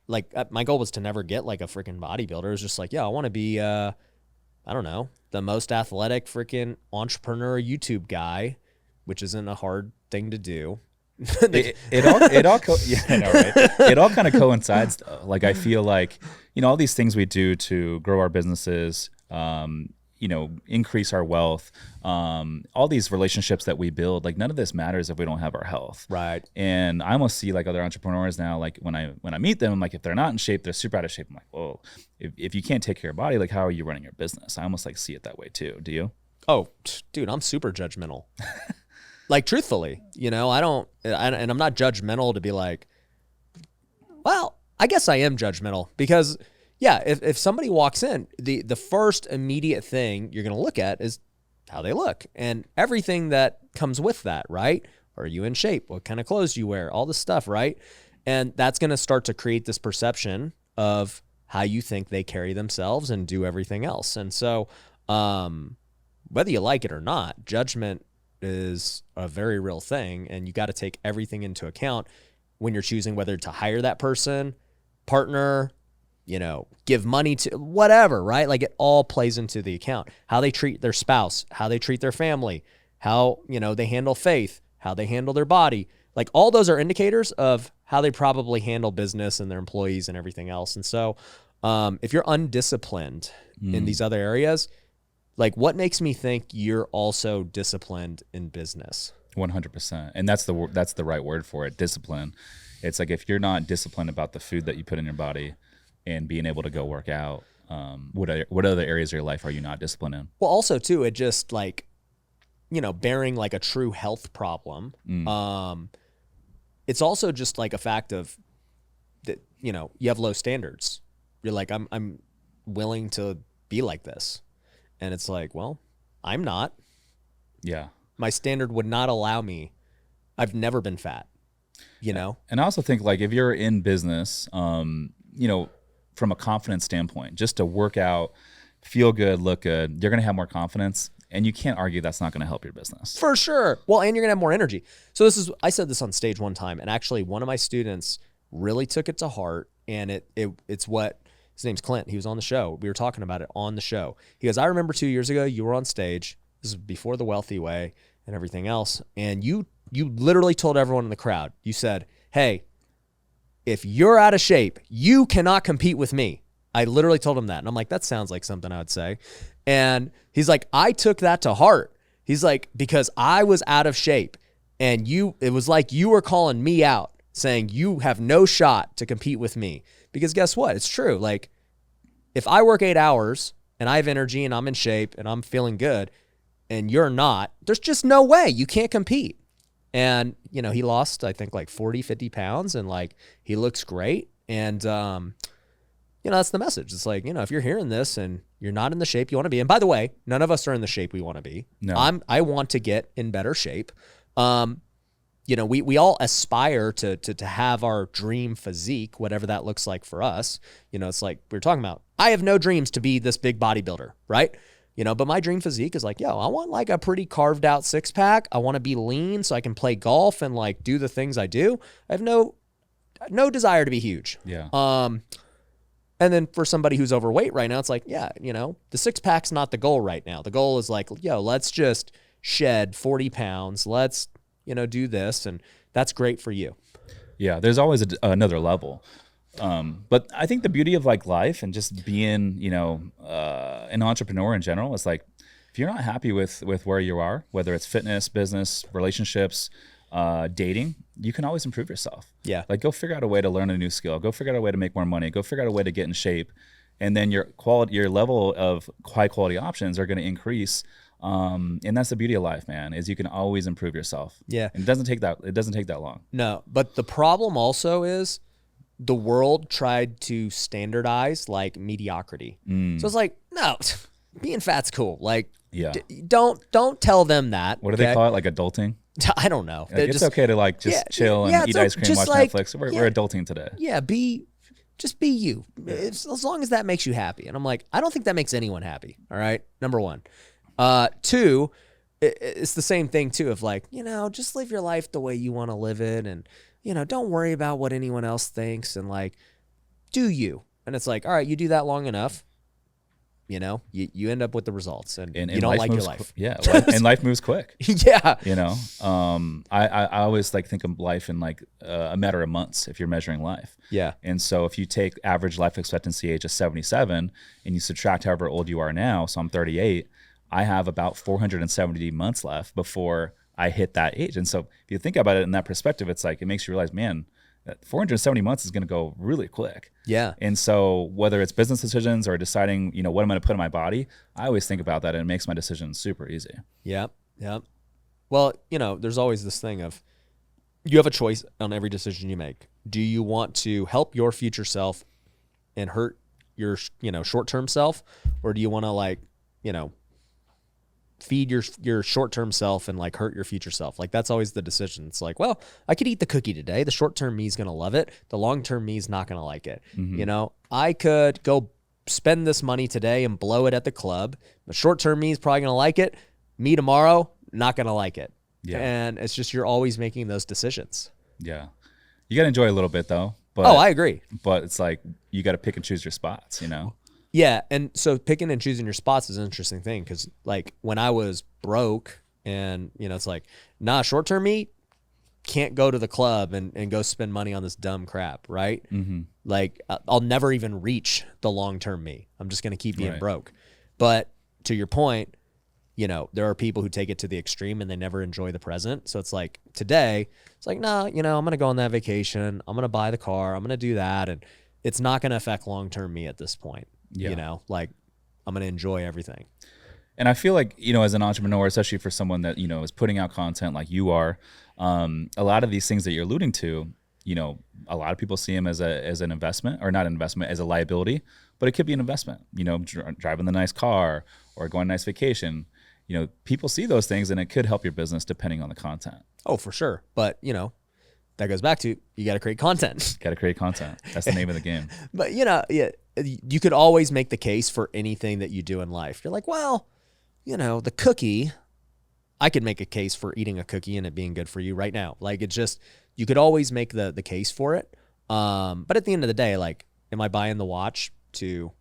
like my goal was to never get like a freaking bodybuilder. It's just like, I want to be, I don't know, the most athletic freaking entrepreneur YouTube guy which isn't a hard thing to do. It all yeah, I know, right? It all kind of coincides though. Like I feel like, all these things we do to grow our businesses, increase our wealth, all these relationships that we build, like none of this matters if we don't have our health. Right. And I almost see like other entrepreneurs now, like when I meet them, I'm like, if they're not in shape, they're super out of shape. I'm like, well, if you can't take care of your body, like how are you running your business? I almost like see it that way too. Do you? Oh, dude, I'm super judgmental. Like truthfully, I don't, and I'm not judgmental to be like, well, I guess I am judgmental because yeah, if somebody walks in, the first immediate thing you're going to look at is how they look and everything that comes with that, right? Are you in shape? What kind of clothes do you wear? All this stuff, right? And that's going to start to create this perception of how you think they carry themselves and do everything else. And so whether you like it or not, judgment is a very real thing, and you got to take everything into account when you're choosing whether to hire that person, partner, give money to whatever, right? Like it all plays into the account. How they treat their spouse, how they treat their family, how, they handle faith, how they handle their body. Like all those are indicators of how they probably handle business and their employees and everything else. And so if you're undisciplined in these other areas, like what makes me think you're also disciplined in business? 100%. And that's the right word for it, discipline. It's like if you're not disciplined about the food that you put in your body and being able to go work out, what other areas of your life are you not disciplined in? Well, also too, it just like, bearing like a true health problem. It's also just like a fact of that, you have low standards. You're like, I'm willing to be like this. And it's like, well, I'm not. Yeah. My standard would not allow me. I've never been fat, And I also think like if you're in business, from a confidence standpoint, just to work out, feel good, look good, you're going to have more confidence. And you can't argue that's not going to help your business. For sure. Well, and you're going to have more energy. So I said this on stage one time, and actually one of my students really took it to heart. And it's what, his name's Clint. He was on the show. We were talking about it on the show. He goes, I remember 2 years ago, you were on stage. This is before the Wealthy Way and everything else. And you literally told everyone in the crowd, you said, hey, if you're out of shape, you cannot compete with me. I literally told him that. And I'm like, that sounds like something I would say. And he's like, I took that to heart. He's like, because I was out of shape and it was like you were calling me out saying you have no shot to compete with me. Because guess what? It's true. Like if I work 8 hours and I have energy and I'm in shape and I'm feeling good and you're not, there's just no way you can't compete. And, he lost, I think like 40, 50 pounds and like, he looks great. And, that's the message. It's like, if you're hearing this and you're not in the shape you want to be, and by the way, none of us are in the shape we want to be. No. I want to get in better shape. We all aspire to have our dream physique, whatever that looks like for us. It's like we were talking about, I have no dreams to be this big bodybuilder, right? But my dream physique is like, I want like a pretty carved out 6-pack. I want to be lean so I can play golf and like do the things I do. I have no desire to be huge. Yeah. And then for somebody who's overweight right now, it's like, the 6-pack's not the goal right now. The goal is like, let's just shed 40 pounds. Let's, do this. And that's great for you. Yeah. There's always another level. But I think the beauty of like life and just being, an entrepreneur in general is like, if you're not happy with where you are, whether it's fitness, business, relationships, dating, you can always improve yourself. Yeah. Like go figure out a way to learn a new skill, go figure out a way to make more money, go figure out a way to get in shape. And then your level of high quality options are going to increase. And that's the beauty of life, man, is you can always improve yourself. Yeah. And it doesn't take that long. No, but the problem also is the world tried to standardize like mediocrity. So it's like, no, being fat's cool. Like, yeah. Don't tell them that. What do they call it? Like adulting? I don't know. Like it's okay to like just chill and eat ice cream, watch like, Netflix. We're adulting today. Yeah, just be you. As long as that makes you happy. And I'm like, I don't think that makes anyone happy. All right, number one. Two, it's the same thing too of like, just live your life the way you want to live it, and don't worry about what anyone else thinks, and like, do you. And it's like, all right, you do that long enough, you know, you end up with the results, and and you don't like your life. life. And life moves quick. Yeah. You know, I always like think of life in like a matter of months if you're measuring life. Yeah. And so if you take average life expectancy age of 77 and you subtract however old you are now, so I'm 38, I have about 470 months left before I hit that age. And so if you think about it in that perspective, it's like, it makes you realize, man, 470 months is going to go really quick. Yeah. And so whether it's business decisions or deciding, you know, what I'm going to put in my body, I always think about that, and it makes my decisions super easy. Yeah. Yeah. Well, you know, there's always this thing of you have a choice on every decision you make. Do you want to help your future self and hurt your, you know, short-term self, or do you want to, like, you know, feed your short-term self and like hurt your future self? Like, that's always the decision. It's like, well, I could eat the cookie today. The short-term me is going to love it. The long-term me is not going to like it. Mm-hmm. You know, I could go spend this money today and blow it at the club. The short-term me is probably going to like it. Me tomorrow, not going to like it. Yeah. And it's just, you're always making those decisions. Yeah. You got to enjoy a little bit though. But, oh, I agree. But it's like, you got to pick and choose your spots, you know? Yeah, and so picking and choosing your spots is an interesting thing, because like when I was broke, and you know, it's like, nah, short-term me can't go to the club and go spend money on this dumb crap, right? Mm-hmm. Like, I'll never even reach the long-term me. I'm just going to keep being Right. broke. But to your point, you know, there are people who take it to the extreme and they never enjoy the present. So it's like, today, it's like, nah, you know, I'm going to go on that vacation. I'm going to buy the car. I'm going to do that. And it's not going to affect long-term me at this point. Yeah. You know, like, I'm going to enjoy everything. And I feel like, you know, as an entrepreneur, especially for someone that, you know, is putting out content like you are, a lot of these things that you're alluding to, you know, a lot of people see them as an investment, or not an investment, as a liability, but it could be an investment, you know, driving the nice car or going on a nice vacation. You know, people see those things, and it could help your business depending on the content. Oh, for sure. But, you know, that goes back to, you got to create content. Got to create content. That's the name of the game. But, you know, yeah, you could always make the case for anything that you do in life. You're like, well, you know, the cookie, I could make a case for eating a cookie and it being good for you right now. Like, it's just, you could always make the case for it. But at the end of the day, like, am I buying the watch to,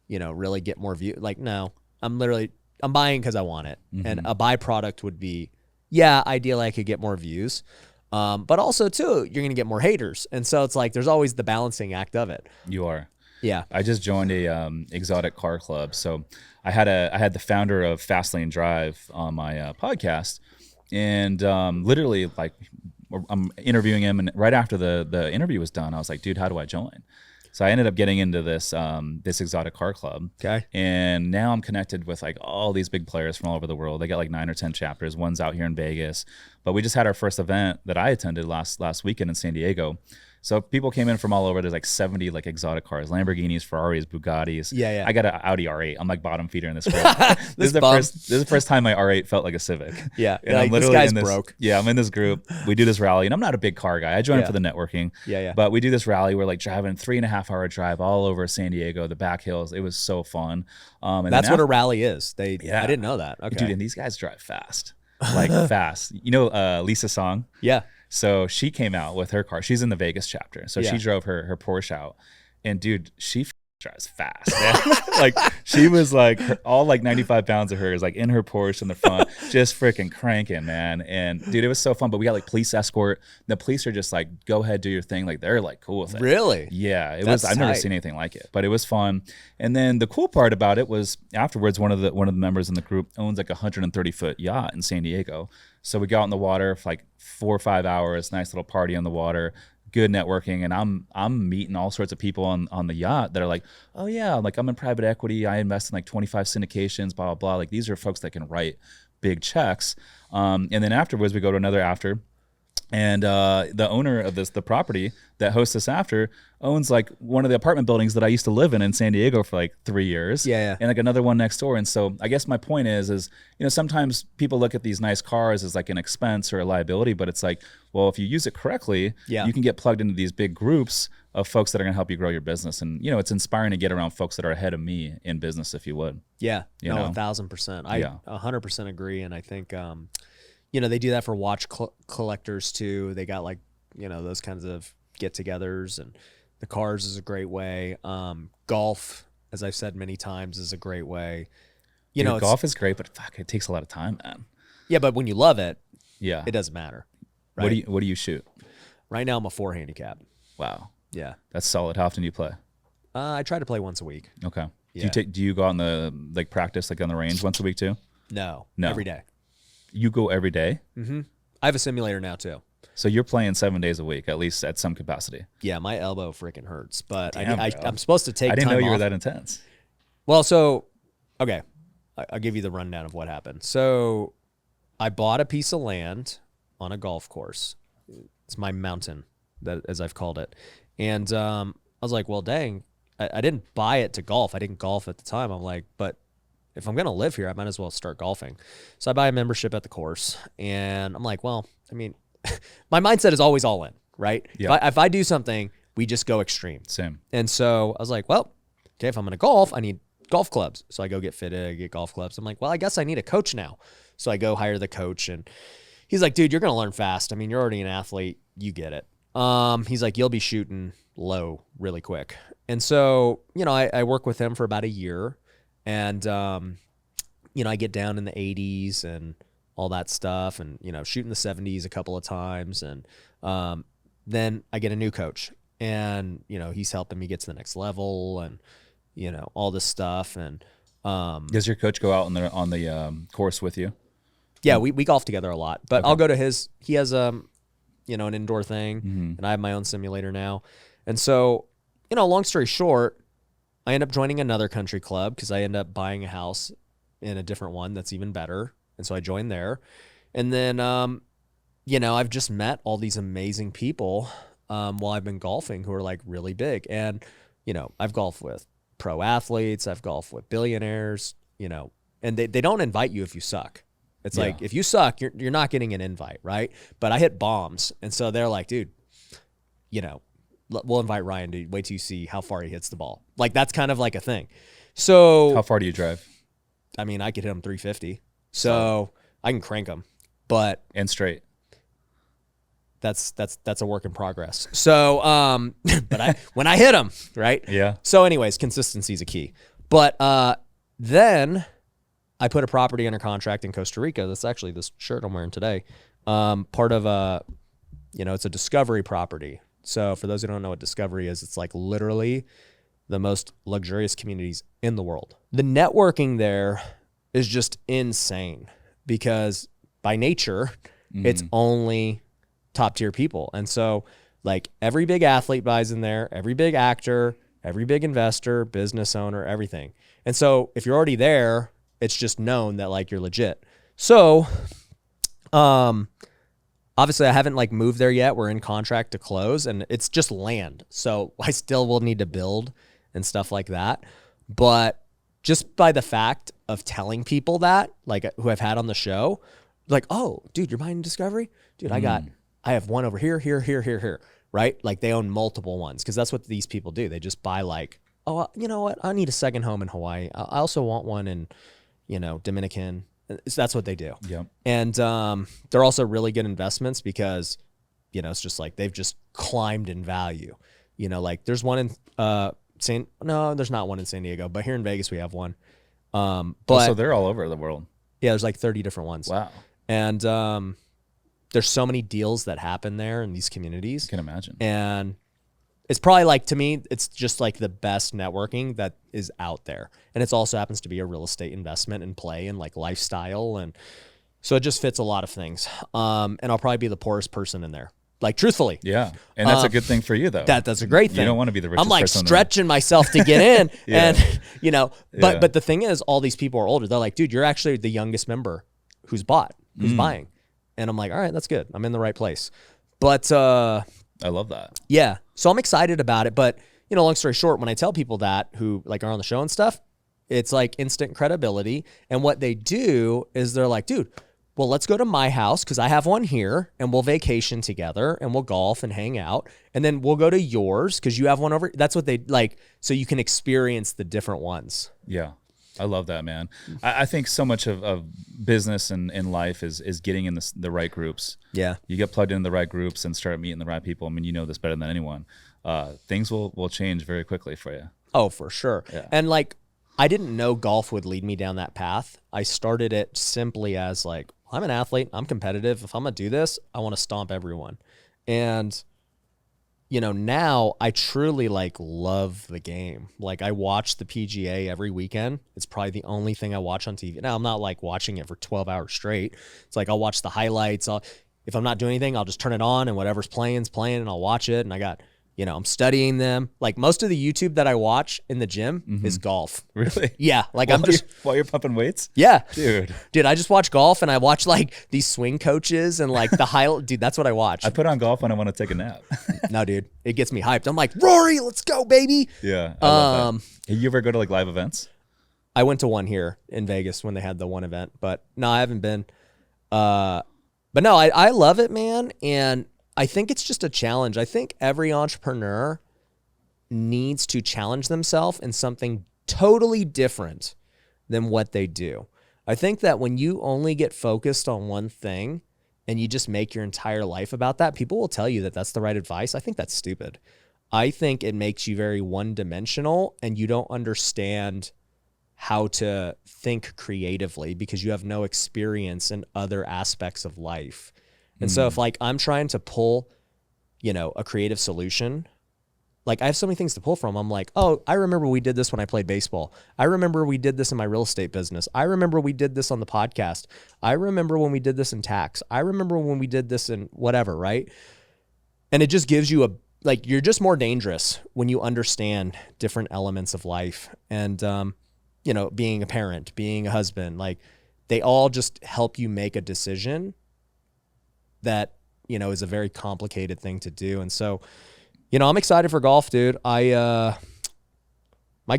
you know, really get more view? Like, no, I'm buying because I want it. Mm-hmm. And a byproduct would be, yeah, ideally I could get more views. But also too, you're going to get more haters. And so it's like, there's always the balancing act of it. You are. Yeah. I just joined a exotic car club. So I had the founder of Fastlane Drive on my podcast, and literally, like, I'm interviewing him, and right after the interview was done, I was like, dude, how do I join? So I ended up getting into this exotic car club. Okay. And now I'm connected with like all these big players from all over the world. They got like 9 or 10 chapters. One's out here in Vegas, but we just had our first event that I attended last weekend in San Diego. So people came in from all over. There's like 70 like exotic cars, Lamborghinis, Ferraris, Bugattis. Yeah, yeah. I got an Audi R8. I'm like bottom feeder in this group. This is the first time my R8 felt like a Civic. Yeah. And like, I'm literally this guy's in this, broke. Yeah, I'm in this group. We do this rally, and I'm not a big car guy. I joined for the networking. Yeah, yeah. But we do this rally. We're like driving 3.5 hour drive all over San Diego, the back hills. It was so fun. And That's what a rally is. I didn't know that. Okay. Dude, and these guys drive fast. Like fast. You know Lisa Song? Yeah. So she came out with her car. She's in the Vegas chapter. So she drove her Porsche out. And dude, she drives fast, man. Like, she was like, all like 95 pounds of her is like in her Porsche in the front, just freaking cranking, man. And dude, it was so fun. But we got like police escort. The police are just like, go ahead, do your thing. Like, they're like cool with it. Really? Yeah. That's I've never tight. seen anything like it, but it was fun. And then the cool part about it was afterwards, one of the members in the group owns like a 130-foot yacht in San Diego. So we got out in the water for like 4 or 5 hours, nice little party on the water, good networking. And I'm meeting all sorts of people on the yacht that are like, oh yeah, like I'm in private equity. I invest in like 25 syndications, blah, blah, blah. Like, these are folks that can write big checks. And then afterwards we go to another after. And the owner of the property that hosts us after owns like one of the apartment buildings that I used to live in San Diego for like 3 years. Yeah. And like another one next door. And so I guess my point is, you know, sometimes people look at these nice cars as like an expense or a liability, but it's like, well, if you use it correctly, you can get plugged into these big groups of folks that are going to help you grow your business. And, you know, it's inspiring to get around folks that are ahead of me in business, if you would. Yeah. You no, know? 1,000%. I 100% agree. And I think, you know, they do that for watch collectors too. They got like, you know, those kinds of get-togethers, and the cars is a great way. Golf, as I've said many times, is a great way. Golf is great, but fuck, it takes a lot of time, man. Yeah, but when you love it, yeah, it doesn't matter. Right? What do you shoot? Right now, I'm a 4 handicap. Wow. Yeah. That's solid. How often do you play? I try to play once a week. Okay. Yeah. Do you go out in the practice on the range once a week too? No. Every day. You go every day? Mm-hmm. I have a simulator now too. So you're playing 7 days a week, at least at some capacity. Yeah, my elbow freaking hurts, but Damn, I'm supposed to take. I didn't know you off. were that intense. Well, so okay, I'll give you the rundown of what happened. So I bought a piece of land on a golf course. It's my mountain, as I've called it, and I was like, well, dang, I didn't buy it to golf. I didn't golf at the time. I'm like, but if I'm gonna live here, I might as well start golfing. So I buy a membership at the course, and I'm like, well, I mean. My mindset is always all in, right? Yeah. If I do something, we just go extreme. Same. And so I was like, well, okay, if I'm going to golf, I need golf clubs. So I go get fitted, I get golf clubs. I'm like, well, I guess I need a coach now. So I go hire the coach, and he's like, dude, you're going to learn fast. I mean, you're already an athlete. You get it. He's like, you'll be shooting low really quick. And so, I work with him for about a year, and, I get down in the 80s and all that stuff, and shooting the 70s a couple of times, and then I get a new coach, and he's helping me get to the next level, and all this stuff. And does your coach go out on the course with you? Yeah, we golf together a lot, but okay. I'll go to his. He has an indoor thing, and I have my own simulator now. And so long story short, I end up joining another country club because I end up buying a house in a different one that's even better. And so I joined there. And then, I've just met all these amazing people while I've been golfing who are like really big. And, I've golfed with pro athletes. I've golfed with billionaires, and they don't invite you if you suck. It's like, if you suck, you're not getting an invite, right? But I hit bombs. And so they're like, dude, we'll invite Ryan to wait till you see how far he hits the ball. Like, that's kind of like a thing. So how far do you drive? I mean, I could hit him 350. So I can crank them, but and straight. That's a work in progress. So, but when I hit them, right? Yeah. So anyways, consistency is a key. But then I put a property under contract in Costa Rica. That's actually this shirt I'm wearing today. Part of it's a discovery property. So for those who don't know what discovery is, it's like literally the most luxurious communities in the world. The networking there is just insane because by nature, it's only top tier people. And so like every big athlete buys in there, every big actor, every big investor, business owner, everything. And so if you're already there, it's just known that like you're legit. So, obviously I haven't like moved there yet. We're in contract to close and it's just land. So I still will need to build and stuff like that. But just by the fact of telling people that, like who I've had on the show, like, oh, dude, you're buying Discovery? Dude, I have one over here, right? Like they own multiple ones because that's what these people do. They just buy like, oh, you know what? I need a second home in Hawaii. I also want one in, Dominican. That's what they do. Yep. And they're also really good investments because, it's just like they've just climbed in value. Like there's one in there's not one in San Diego, but here in Vegas we have one. But so they're all over the world. Yeah, there's like 30 different ones. Wow. And there's so many deals that happen there in these communities. I can imagine. And it's probably like, to me, it's just like the best networking that is out there. And it also happens to be a real estate investment and play and like lifestyle. And so it just fits a lot of things. And I'll probably be the poorest person in there. Like truthfully. Yeah. And that's a good thing for you though. That's a great thing. You don't want to be the richest I'm like person stretching myself to get in. Yeah. And, but the thing is, all these people are older. They're like, dude, you're actually the youngest member who's buying. And I'm like, all right, that's good. I'm in the right place. But I love that. Yeah. So I'm excited about it. But, long story short, when I tell people that who like are on the show and stuff, it's like instant credibility. And what they do is they're like, dude, well, let's go to my house because I have one here and we'll vacation together and we'll golf and hang out. And then we'll go to yours because you have one over. That's what they like. So you can experience the different ones. Yeah. I love that, man. I think so much of business and in life is getting in the right groups. Yeah. You get plugged into the right groups and start meeting the right people. I mean, you know this better than anyone. Things will change very quickly for you. Oh, for sure. Yeah. And like, I didn't know golf would lead me down that path. I started it simply as like, I'm an athlete, I'm competitive. If I'm gonna do this, I want to stomp everyone. And now I truly like love the game. Like I watch the PGA every weekend. It's probably the only thing I watch on TV. Now I'm not like watching it for 12 hours straight. It's like I'll watch the highlights. If I'm not doing anything, I'll just turn it on and whatever's playing and I'll watch it. And I got, I'm studying them. Like most of the YouTube that I watch in the gym is golf. Really? Yeah. Like while you're pumping weights? Yeah. Dude, I just watch golf and I watch like these swing coaches and like the highlight. Dude, that's what I watch. I put on golf when I want to take a nap. No, dude, it gets me hyped. I'm like, Rory, let's go, baby. Yeah. I love that. You ever go to like live events? I went to one here in Vegas when they had the one event, but no, I haven't been. But no, I love it, man. And I think it's just a challenge. I think every entrepreneur needs to challenge themselves in something totally different than what they do. I think that when you only get focused on one thing and you just make your entire life about that, people will tell you that that's the right advice. I think that's stupid. I think it makes you very one-dimensional and you don't understand how to think creatively because you have no experience in other aspects of life. And so if like I'm trying to pull, a creative solution, like I have so many things to pull from. I'm like, oh, I remember we did this when I played baseball. I remember we did this in my real estate business. I remember we did this on the podcast. I remember when we did this in tax. I remember when we did this in whatever, right? And it just gives you you're just more dangerous when you understand different elements of life. And, being a parent, being a husband, like they all just help you make a decision that, is a very complicated thing to do. And so, I'm excited for golf, dude. My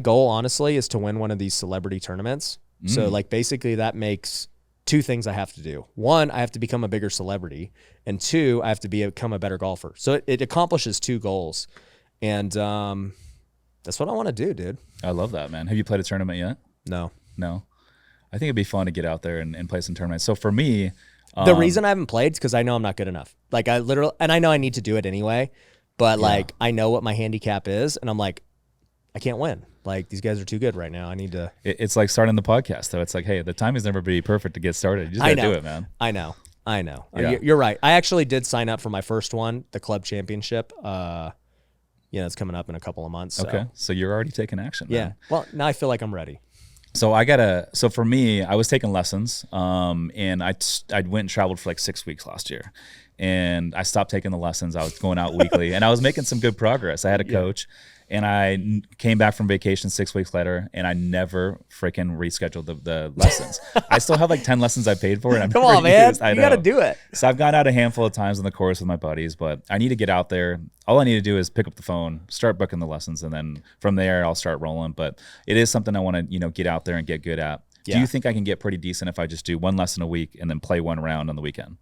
goal honestly is to win one of these celebrity tournaments. So like basically that makes two things I have to do. One, I have to become a bigger celebrity. And two, I have to become a better golfer. So it accomplishes two goals. And that's what I want to do, dude. I love that, man. Have you played a tournament yet? No. I think it'd be fun to get out there and play some tournaments. So for me, the reason I haven't played is because I know I'm not good enough. Like I literally, and I know I need to do it anyway, but like I know what my handicap is, and I'm like, I can't win. Like these guys are too good right now. I need to. It's like starting the podcast, though. It's like, hey, the timing's never be perfect to get started. You just gotta do it, man. I know. Yeah. You're right. I actually did sign up for my first one, the club championship. It's coming up in a couple of months. So. Okay, so you're already taking action. Man. Yeah. Well, now I feel like I'm ready. So so for me, I was taking lessons, and I went and traveled for like 6 weeks last year, and I stopped taking the lessons. I was going out weekly, and I was making some good progress. I had a coach, and I came back from vacation 6 weeks later, and I never freaking rescheduled the lessons. I still have like 10 lessons I paid for, and Come on, man, you got to do it. So I've gone out a handful of times on the course with my buddies, but I need to get out there. All I need to do is pick up the phone, start booking the lessons, and then from there I'll start rolling. But it is something I want to, get out there and get good at. Yeah. Do you think I can get pretty decent if I just do one lesson a week and then play one round on the weekend?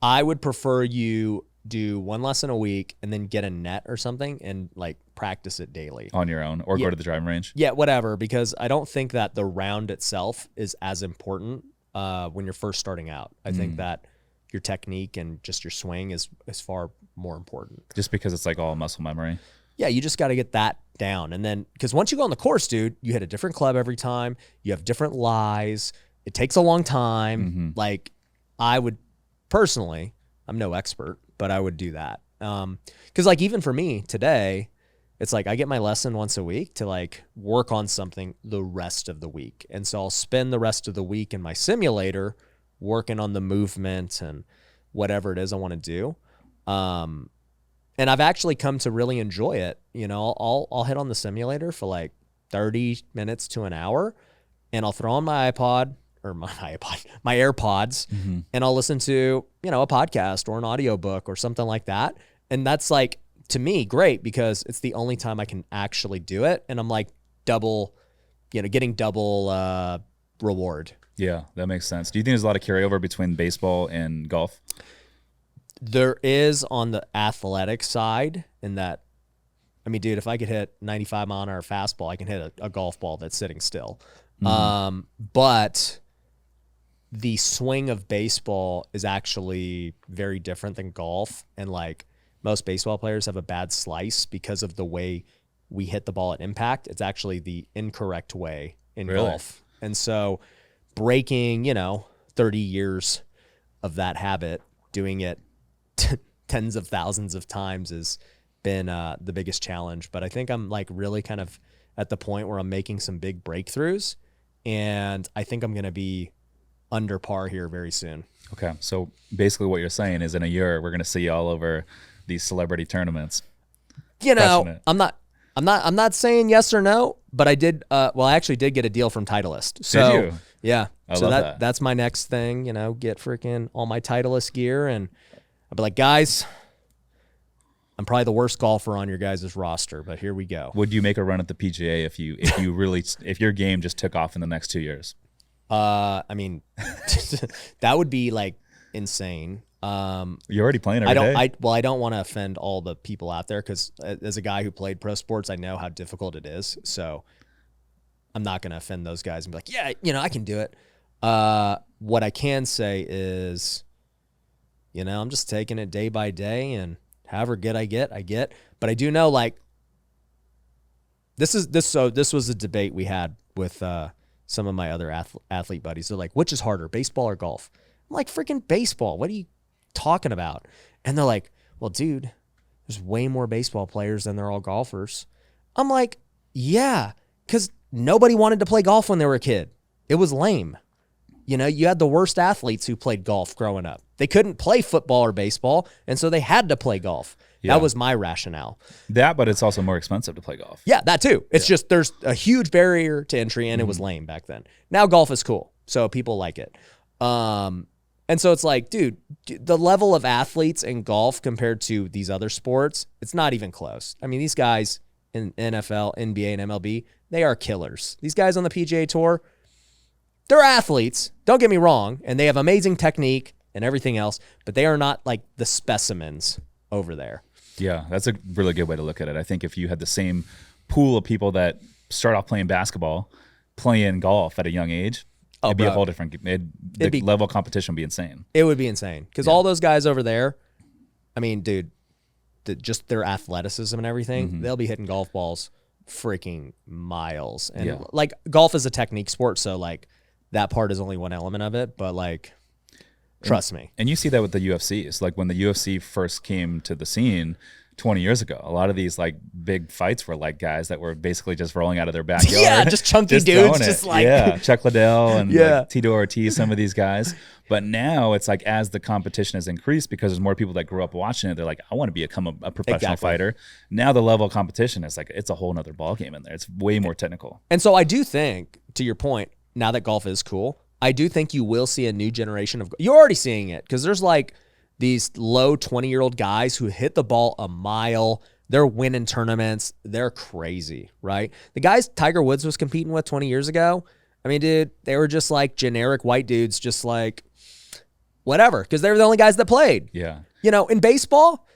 I would prefer you do one lesson a week and then get a net or something and like practice it daily on your own, or go to the driving range. Yeah, whatever. Because I don't think that the round itself is as important when you're first starting out. I think that your technique and just your swing is far more important. Just because it's like all muscle memory. Yeah, you just got to get that down. And then, because once you go on the course, dude, you hit a different club every time. You have different lies. It takes a long time. Like, I would personally, I'm no expert, but I would do that. Because like even for me today, it's like I get my lesson once a week to like work on something the rest of the week. And so I'll spend the rest of the week in my simulator working on the movement and whatever it is I want to do. And I've actually come to really enjoy it. I'll hit on the simulator for like 30 minutes to an hour, and I'll throw on my iPod or my AirPods, and I'll listen to, a podcast or an audiobook or something like that. And that's like, to me, great, because it's the only time I can actually do it. And I'm like getting double reward. Yeah, that makes sense. Do you think there's a lot of carryover between baseball and golf? There is on the athletic side, in that, I mean, dude, if I could hit 95 mile an hour fastball, I can hit a golf ball that's sitting still. But the swing of baseball is actually very different than golf. And like most baseball players have a bad slice because of the way we hit the ball at impact. It's actually the incorrect way in Really? golf. And so breaking, 30 years of that habit, doing it tens of thousands of times has been the biggest challenge. But I think I'm like really kind of at the point where I'm making some big breakthroughs, and I think I'm going to be under par here very soon. Okay. So basically what you're saying is in a year, we're going to see you all over these celebrity tournaments. I'm not saying yes or no, but I did. I actually did get a deal from Titleist. So Did you? yeah. I love that. That's my next thing. Get freaking all my Titleist gear, and I'll be like, guys, I'm probably the worst golfer on your guys' roster, but here we go. Would you make a run at the PGA if your game just took off in the next 2 years? I mean, that would be like insane. You're already playing every day. I don't want to offend all the people out there, because as a guy who played pro sports, I know how difficult it is. So I'm not going to offend those guys and be like, yeah, I can do it. What I can say is, I'm just taking it day by day, and however good I get. But I do know, like, this was a debate we had with some of my other athlete buddies. They're like, which is harder, baseball or golf? I'm like, freaking baseball. What are you talking about? And they're like, well, dude, there's way more baseball players than they're all golfers. I'm like, yeah, because nobody wanted to play golf when they were a kid. It was lame. You had the worst athletes who played golf growing up. They couldn't play football or baseball, and so they had to play golf. Yeah. That was my rationale. But it's also more expensive to play golf. Yeah, that too. It's just there's a huge barrier to entry, and it was lame back then. Now golf is cool, so people like it. And so it's like, dude, the level of athletes in golf compared to these other sports, it's not even close. I mean, these guys in NFL, NBA, and MLB, they are killers. These guys on the PGA Tour, they're athletes, don't get me wrong, and they have amazing technique and everything else, but they are not like the specimens over there. Yeah, that's a really good way to look at it. I think if you had the same pool of people that start off playing basketball, playing golf at a young age, it'd be a whole different the level of competition would be insane. It would be insane, because all those guys over there, I mean, dude, just their athleticism and everything, they'll be hitting golf balls freaking miles. And like golf is a technique sport, so like that part is only one element of it, but like, trust me. And you see that with the UFC. It's like when the UFC first came to the scene 20 years ago, a lot of these like big fights were like guys that were basically just rolling out of their backyard. Yeah, just chunky dudes, just like Chuck Liddell and like Tito Ortiz, some of these guys. But now it's like as the competition has increased, because there's more people that grew up watching it, they're like, I want to become a professional fighter. Now the level of competition is like, it's a whole nother ball game in there. It's way more technical. And so I do think, to your point, now that golf is cool, I do think you will see a new generation of. You're already seeing it, because there's like these low 20-year-old guys who hit the ball a mile. They're winning tournaments. They're crazy, right? The guys Tiger Woods was competing with 20 years ago, I mean, dude, they were just like generic white dudes, just like whatever, because they were the only guys that played. Yeah. In baseball,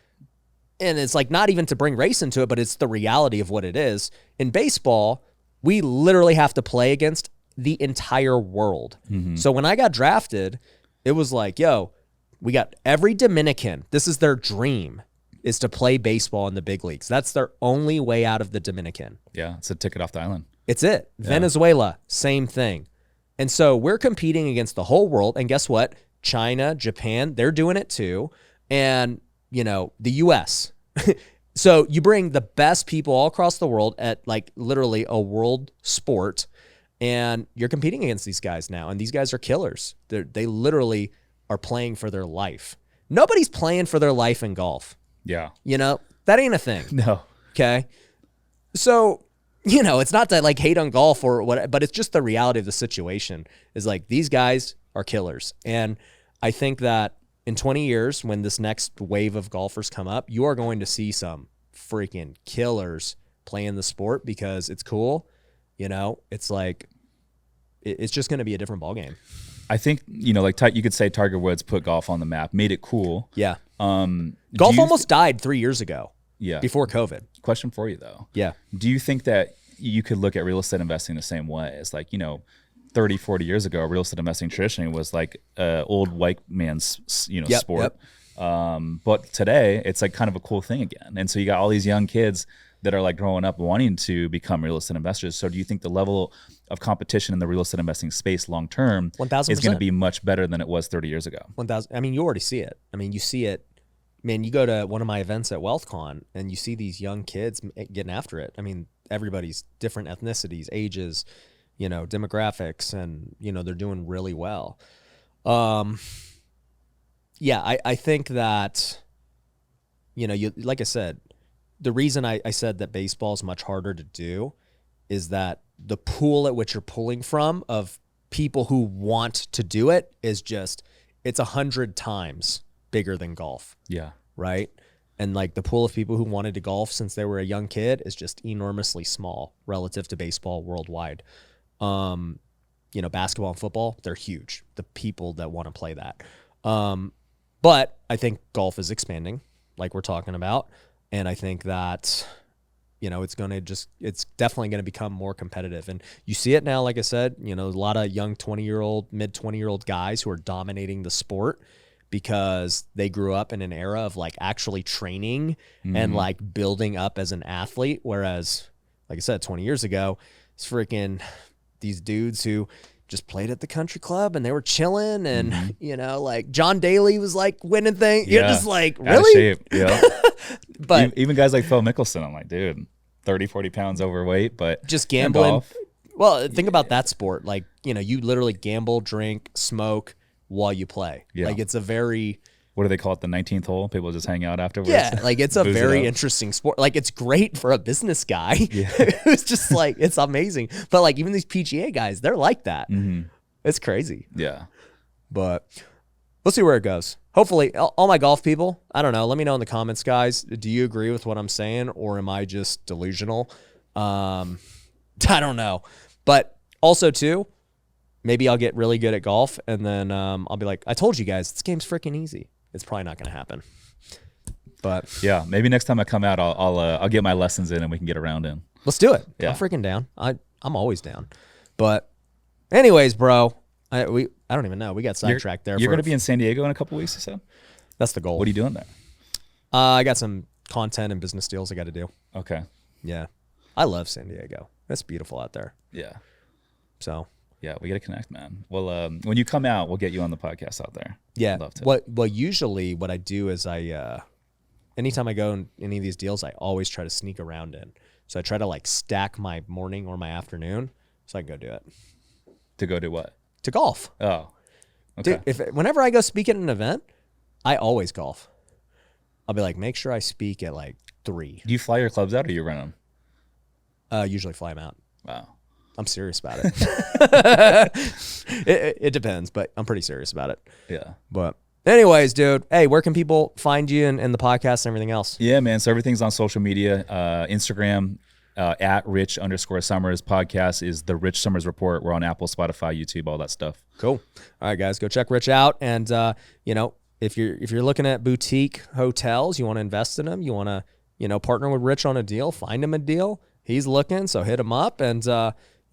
and it's like not even to bring race into it, but it's the reality of what it is. In baseball, we literally have to play against the entire world. So when I got drafted, it was like, yo, we got every Dominican. This is their dream, is to play baseball in the big leagues. That's their only way out of the Dominican. Yeah, it's a ticket off the island. It's it. Yeah. Venezuela, same thing. And so we're competing against the whole world. And guess what? China, Japan, they're doing it too. And, the U.S. So you bring the best people all across the world at like literally a world sport, and you're competing against these guys now. And these guys are killers. They literally are playing for their life. Nobody's playing for their life in golf. Yeah. That ain't a thing. No. Okay. So, it's not to like hate on golf or what, but it's just the reality of the situation is like these guys are killers. And I think that in 20 years, when this next wave of golfers come up, you are going to see some freaking killers playing the sport because it's cool. It's like, it's just going to be a different ballgame. I think, like you could say Tiger Woods put golf on the map, made it cool. Yeah. Golf almost died 3 years ago. Yeah. Before COVID. Question for you though. Yeah. Do you think that you could look at real estate investing the same way as like, 30, 40 years ago, real estate investing traditionally was like old white man's, sport. Yep. But today it's like kind of a cool thing again. And so you got all these young kids that are like growing up wanting to become real estate investors. So do you think the level of competition in the real estate investing space long term 1,000% is going to be much better than it was 30 years ago? 1,000. I mean, you already see it. I mean, you see it. Man, you go to one of my events at WealthCon and you see these young kids getting after it. I mean, everybody's different ethnicities, ages, demographics, and, they're doing really well. Yeah, I think that, like I said, the reason I said that baseball is much harder to do is that the pool at which you're pulling from of people who want to do it is just, it's 100 times bigger than golf. Yeah. Right. And like the pool of people who wanted to golf since they were a young kid is just enormously small relative to baseball worldwide. Basketball and football, they're huge. The people that want to play that. But I think golf is expanding like we're talking about. And I think that, it's definitely going to become more competitive. And you see it now, like I said, a lot of young 20-year-old, mid 20-year-old guys who are dominating the sport because they grew up in an era of like actually training and like building up as an athlete. Whereas, like I said, 20 years ago, it's freaking these dudes who just played at the country club and they were chilling and, like John Daly was like winning things. You're just like, really? Out of shape. Yeah. But even guys like Phil Mickelson, I'm like, dude, 30, 40 pounds overweight, but just gambling. Well, think about that sport. Like, you literally gamble, drink, smoke while you play. Yeah. Like it's a very, what do they call it? The 19th hole? People just hang out afterwards. Yeah. Like it's a very interesting sport. Like it's great for a business guy. Yeah. Who's just like, it's amazing. But like even these PGA guys, they're like that. It's crazy. Yeah. But we'll see where it goes. Hopefully all my golf people, I don't know. Let me know in the comments, guys. Do you agree with what I'm saying or am I just delusional? I don't know. But also too, maybe I'll get really good at golf and then I'll be like, I told you guys, this game's freaking easy. It's probably not going to happen. But yeah, maybe next time I come out, I'll get my lessons in and we can get a round in. Let's do it. Yeah. I'm freaking down. I'm always down. But anyways, bro, I don't even know. We got sidetracked there. You're going to be in San Diego in a couple weeks or so? That's the goal. What are you doing there? I got some content and business deals I got to do. Okay. Yeah. I love San Diego. It's beautiful out there. Yeah. So. Yeah, we got to connect, man. Well, when you come out, we'll get you on the podcast out there. Yeah. I'd love to. Well, usually what I do is anytime I go in any of these deals, I always try to sneak around in. So I try to like stack my morning or my afternoon so I can go do it. To go do what? To golf. Oh. Okay. Dude, whenever I go speak at an event, I always golf. I'll be like, make sure I speak at like 3. Do you fly your clubs out or you rent them? Usually fly them out. Wow. I'm serious about it. It depends, but I'm pretty serious about it. Yeah. But anyways, dude, hey, where can people find you and the podcast and everything else? Yeah, man. So everything's on social media, Instagram, at Rich_Summers. Podcast is the Rich Summers Report. We're on Apple, Spotify, YouTube, all that stuff. Cool. All right, guys, go check Rich out. And, if you're looking at boutique hotels, you want to invest in them, you want to, partner with Rich on a deal, find him a deal. He's looking, so hit him up and,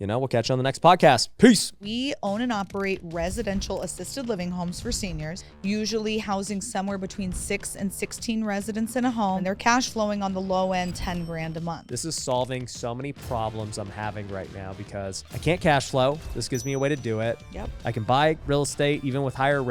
we'll catch you on the next podcast. Peace. We own and operate residential assisted living homes for seniors, usually housing somewhere between 6 and 16 residents in a home. And they're cash flowing on the low end, $10,000 a month. This is solving so many problems I'm having right now because I can't cash flow. This gives me a way to do it. Yep. I can buy real estate even with higher rates.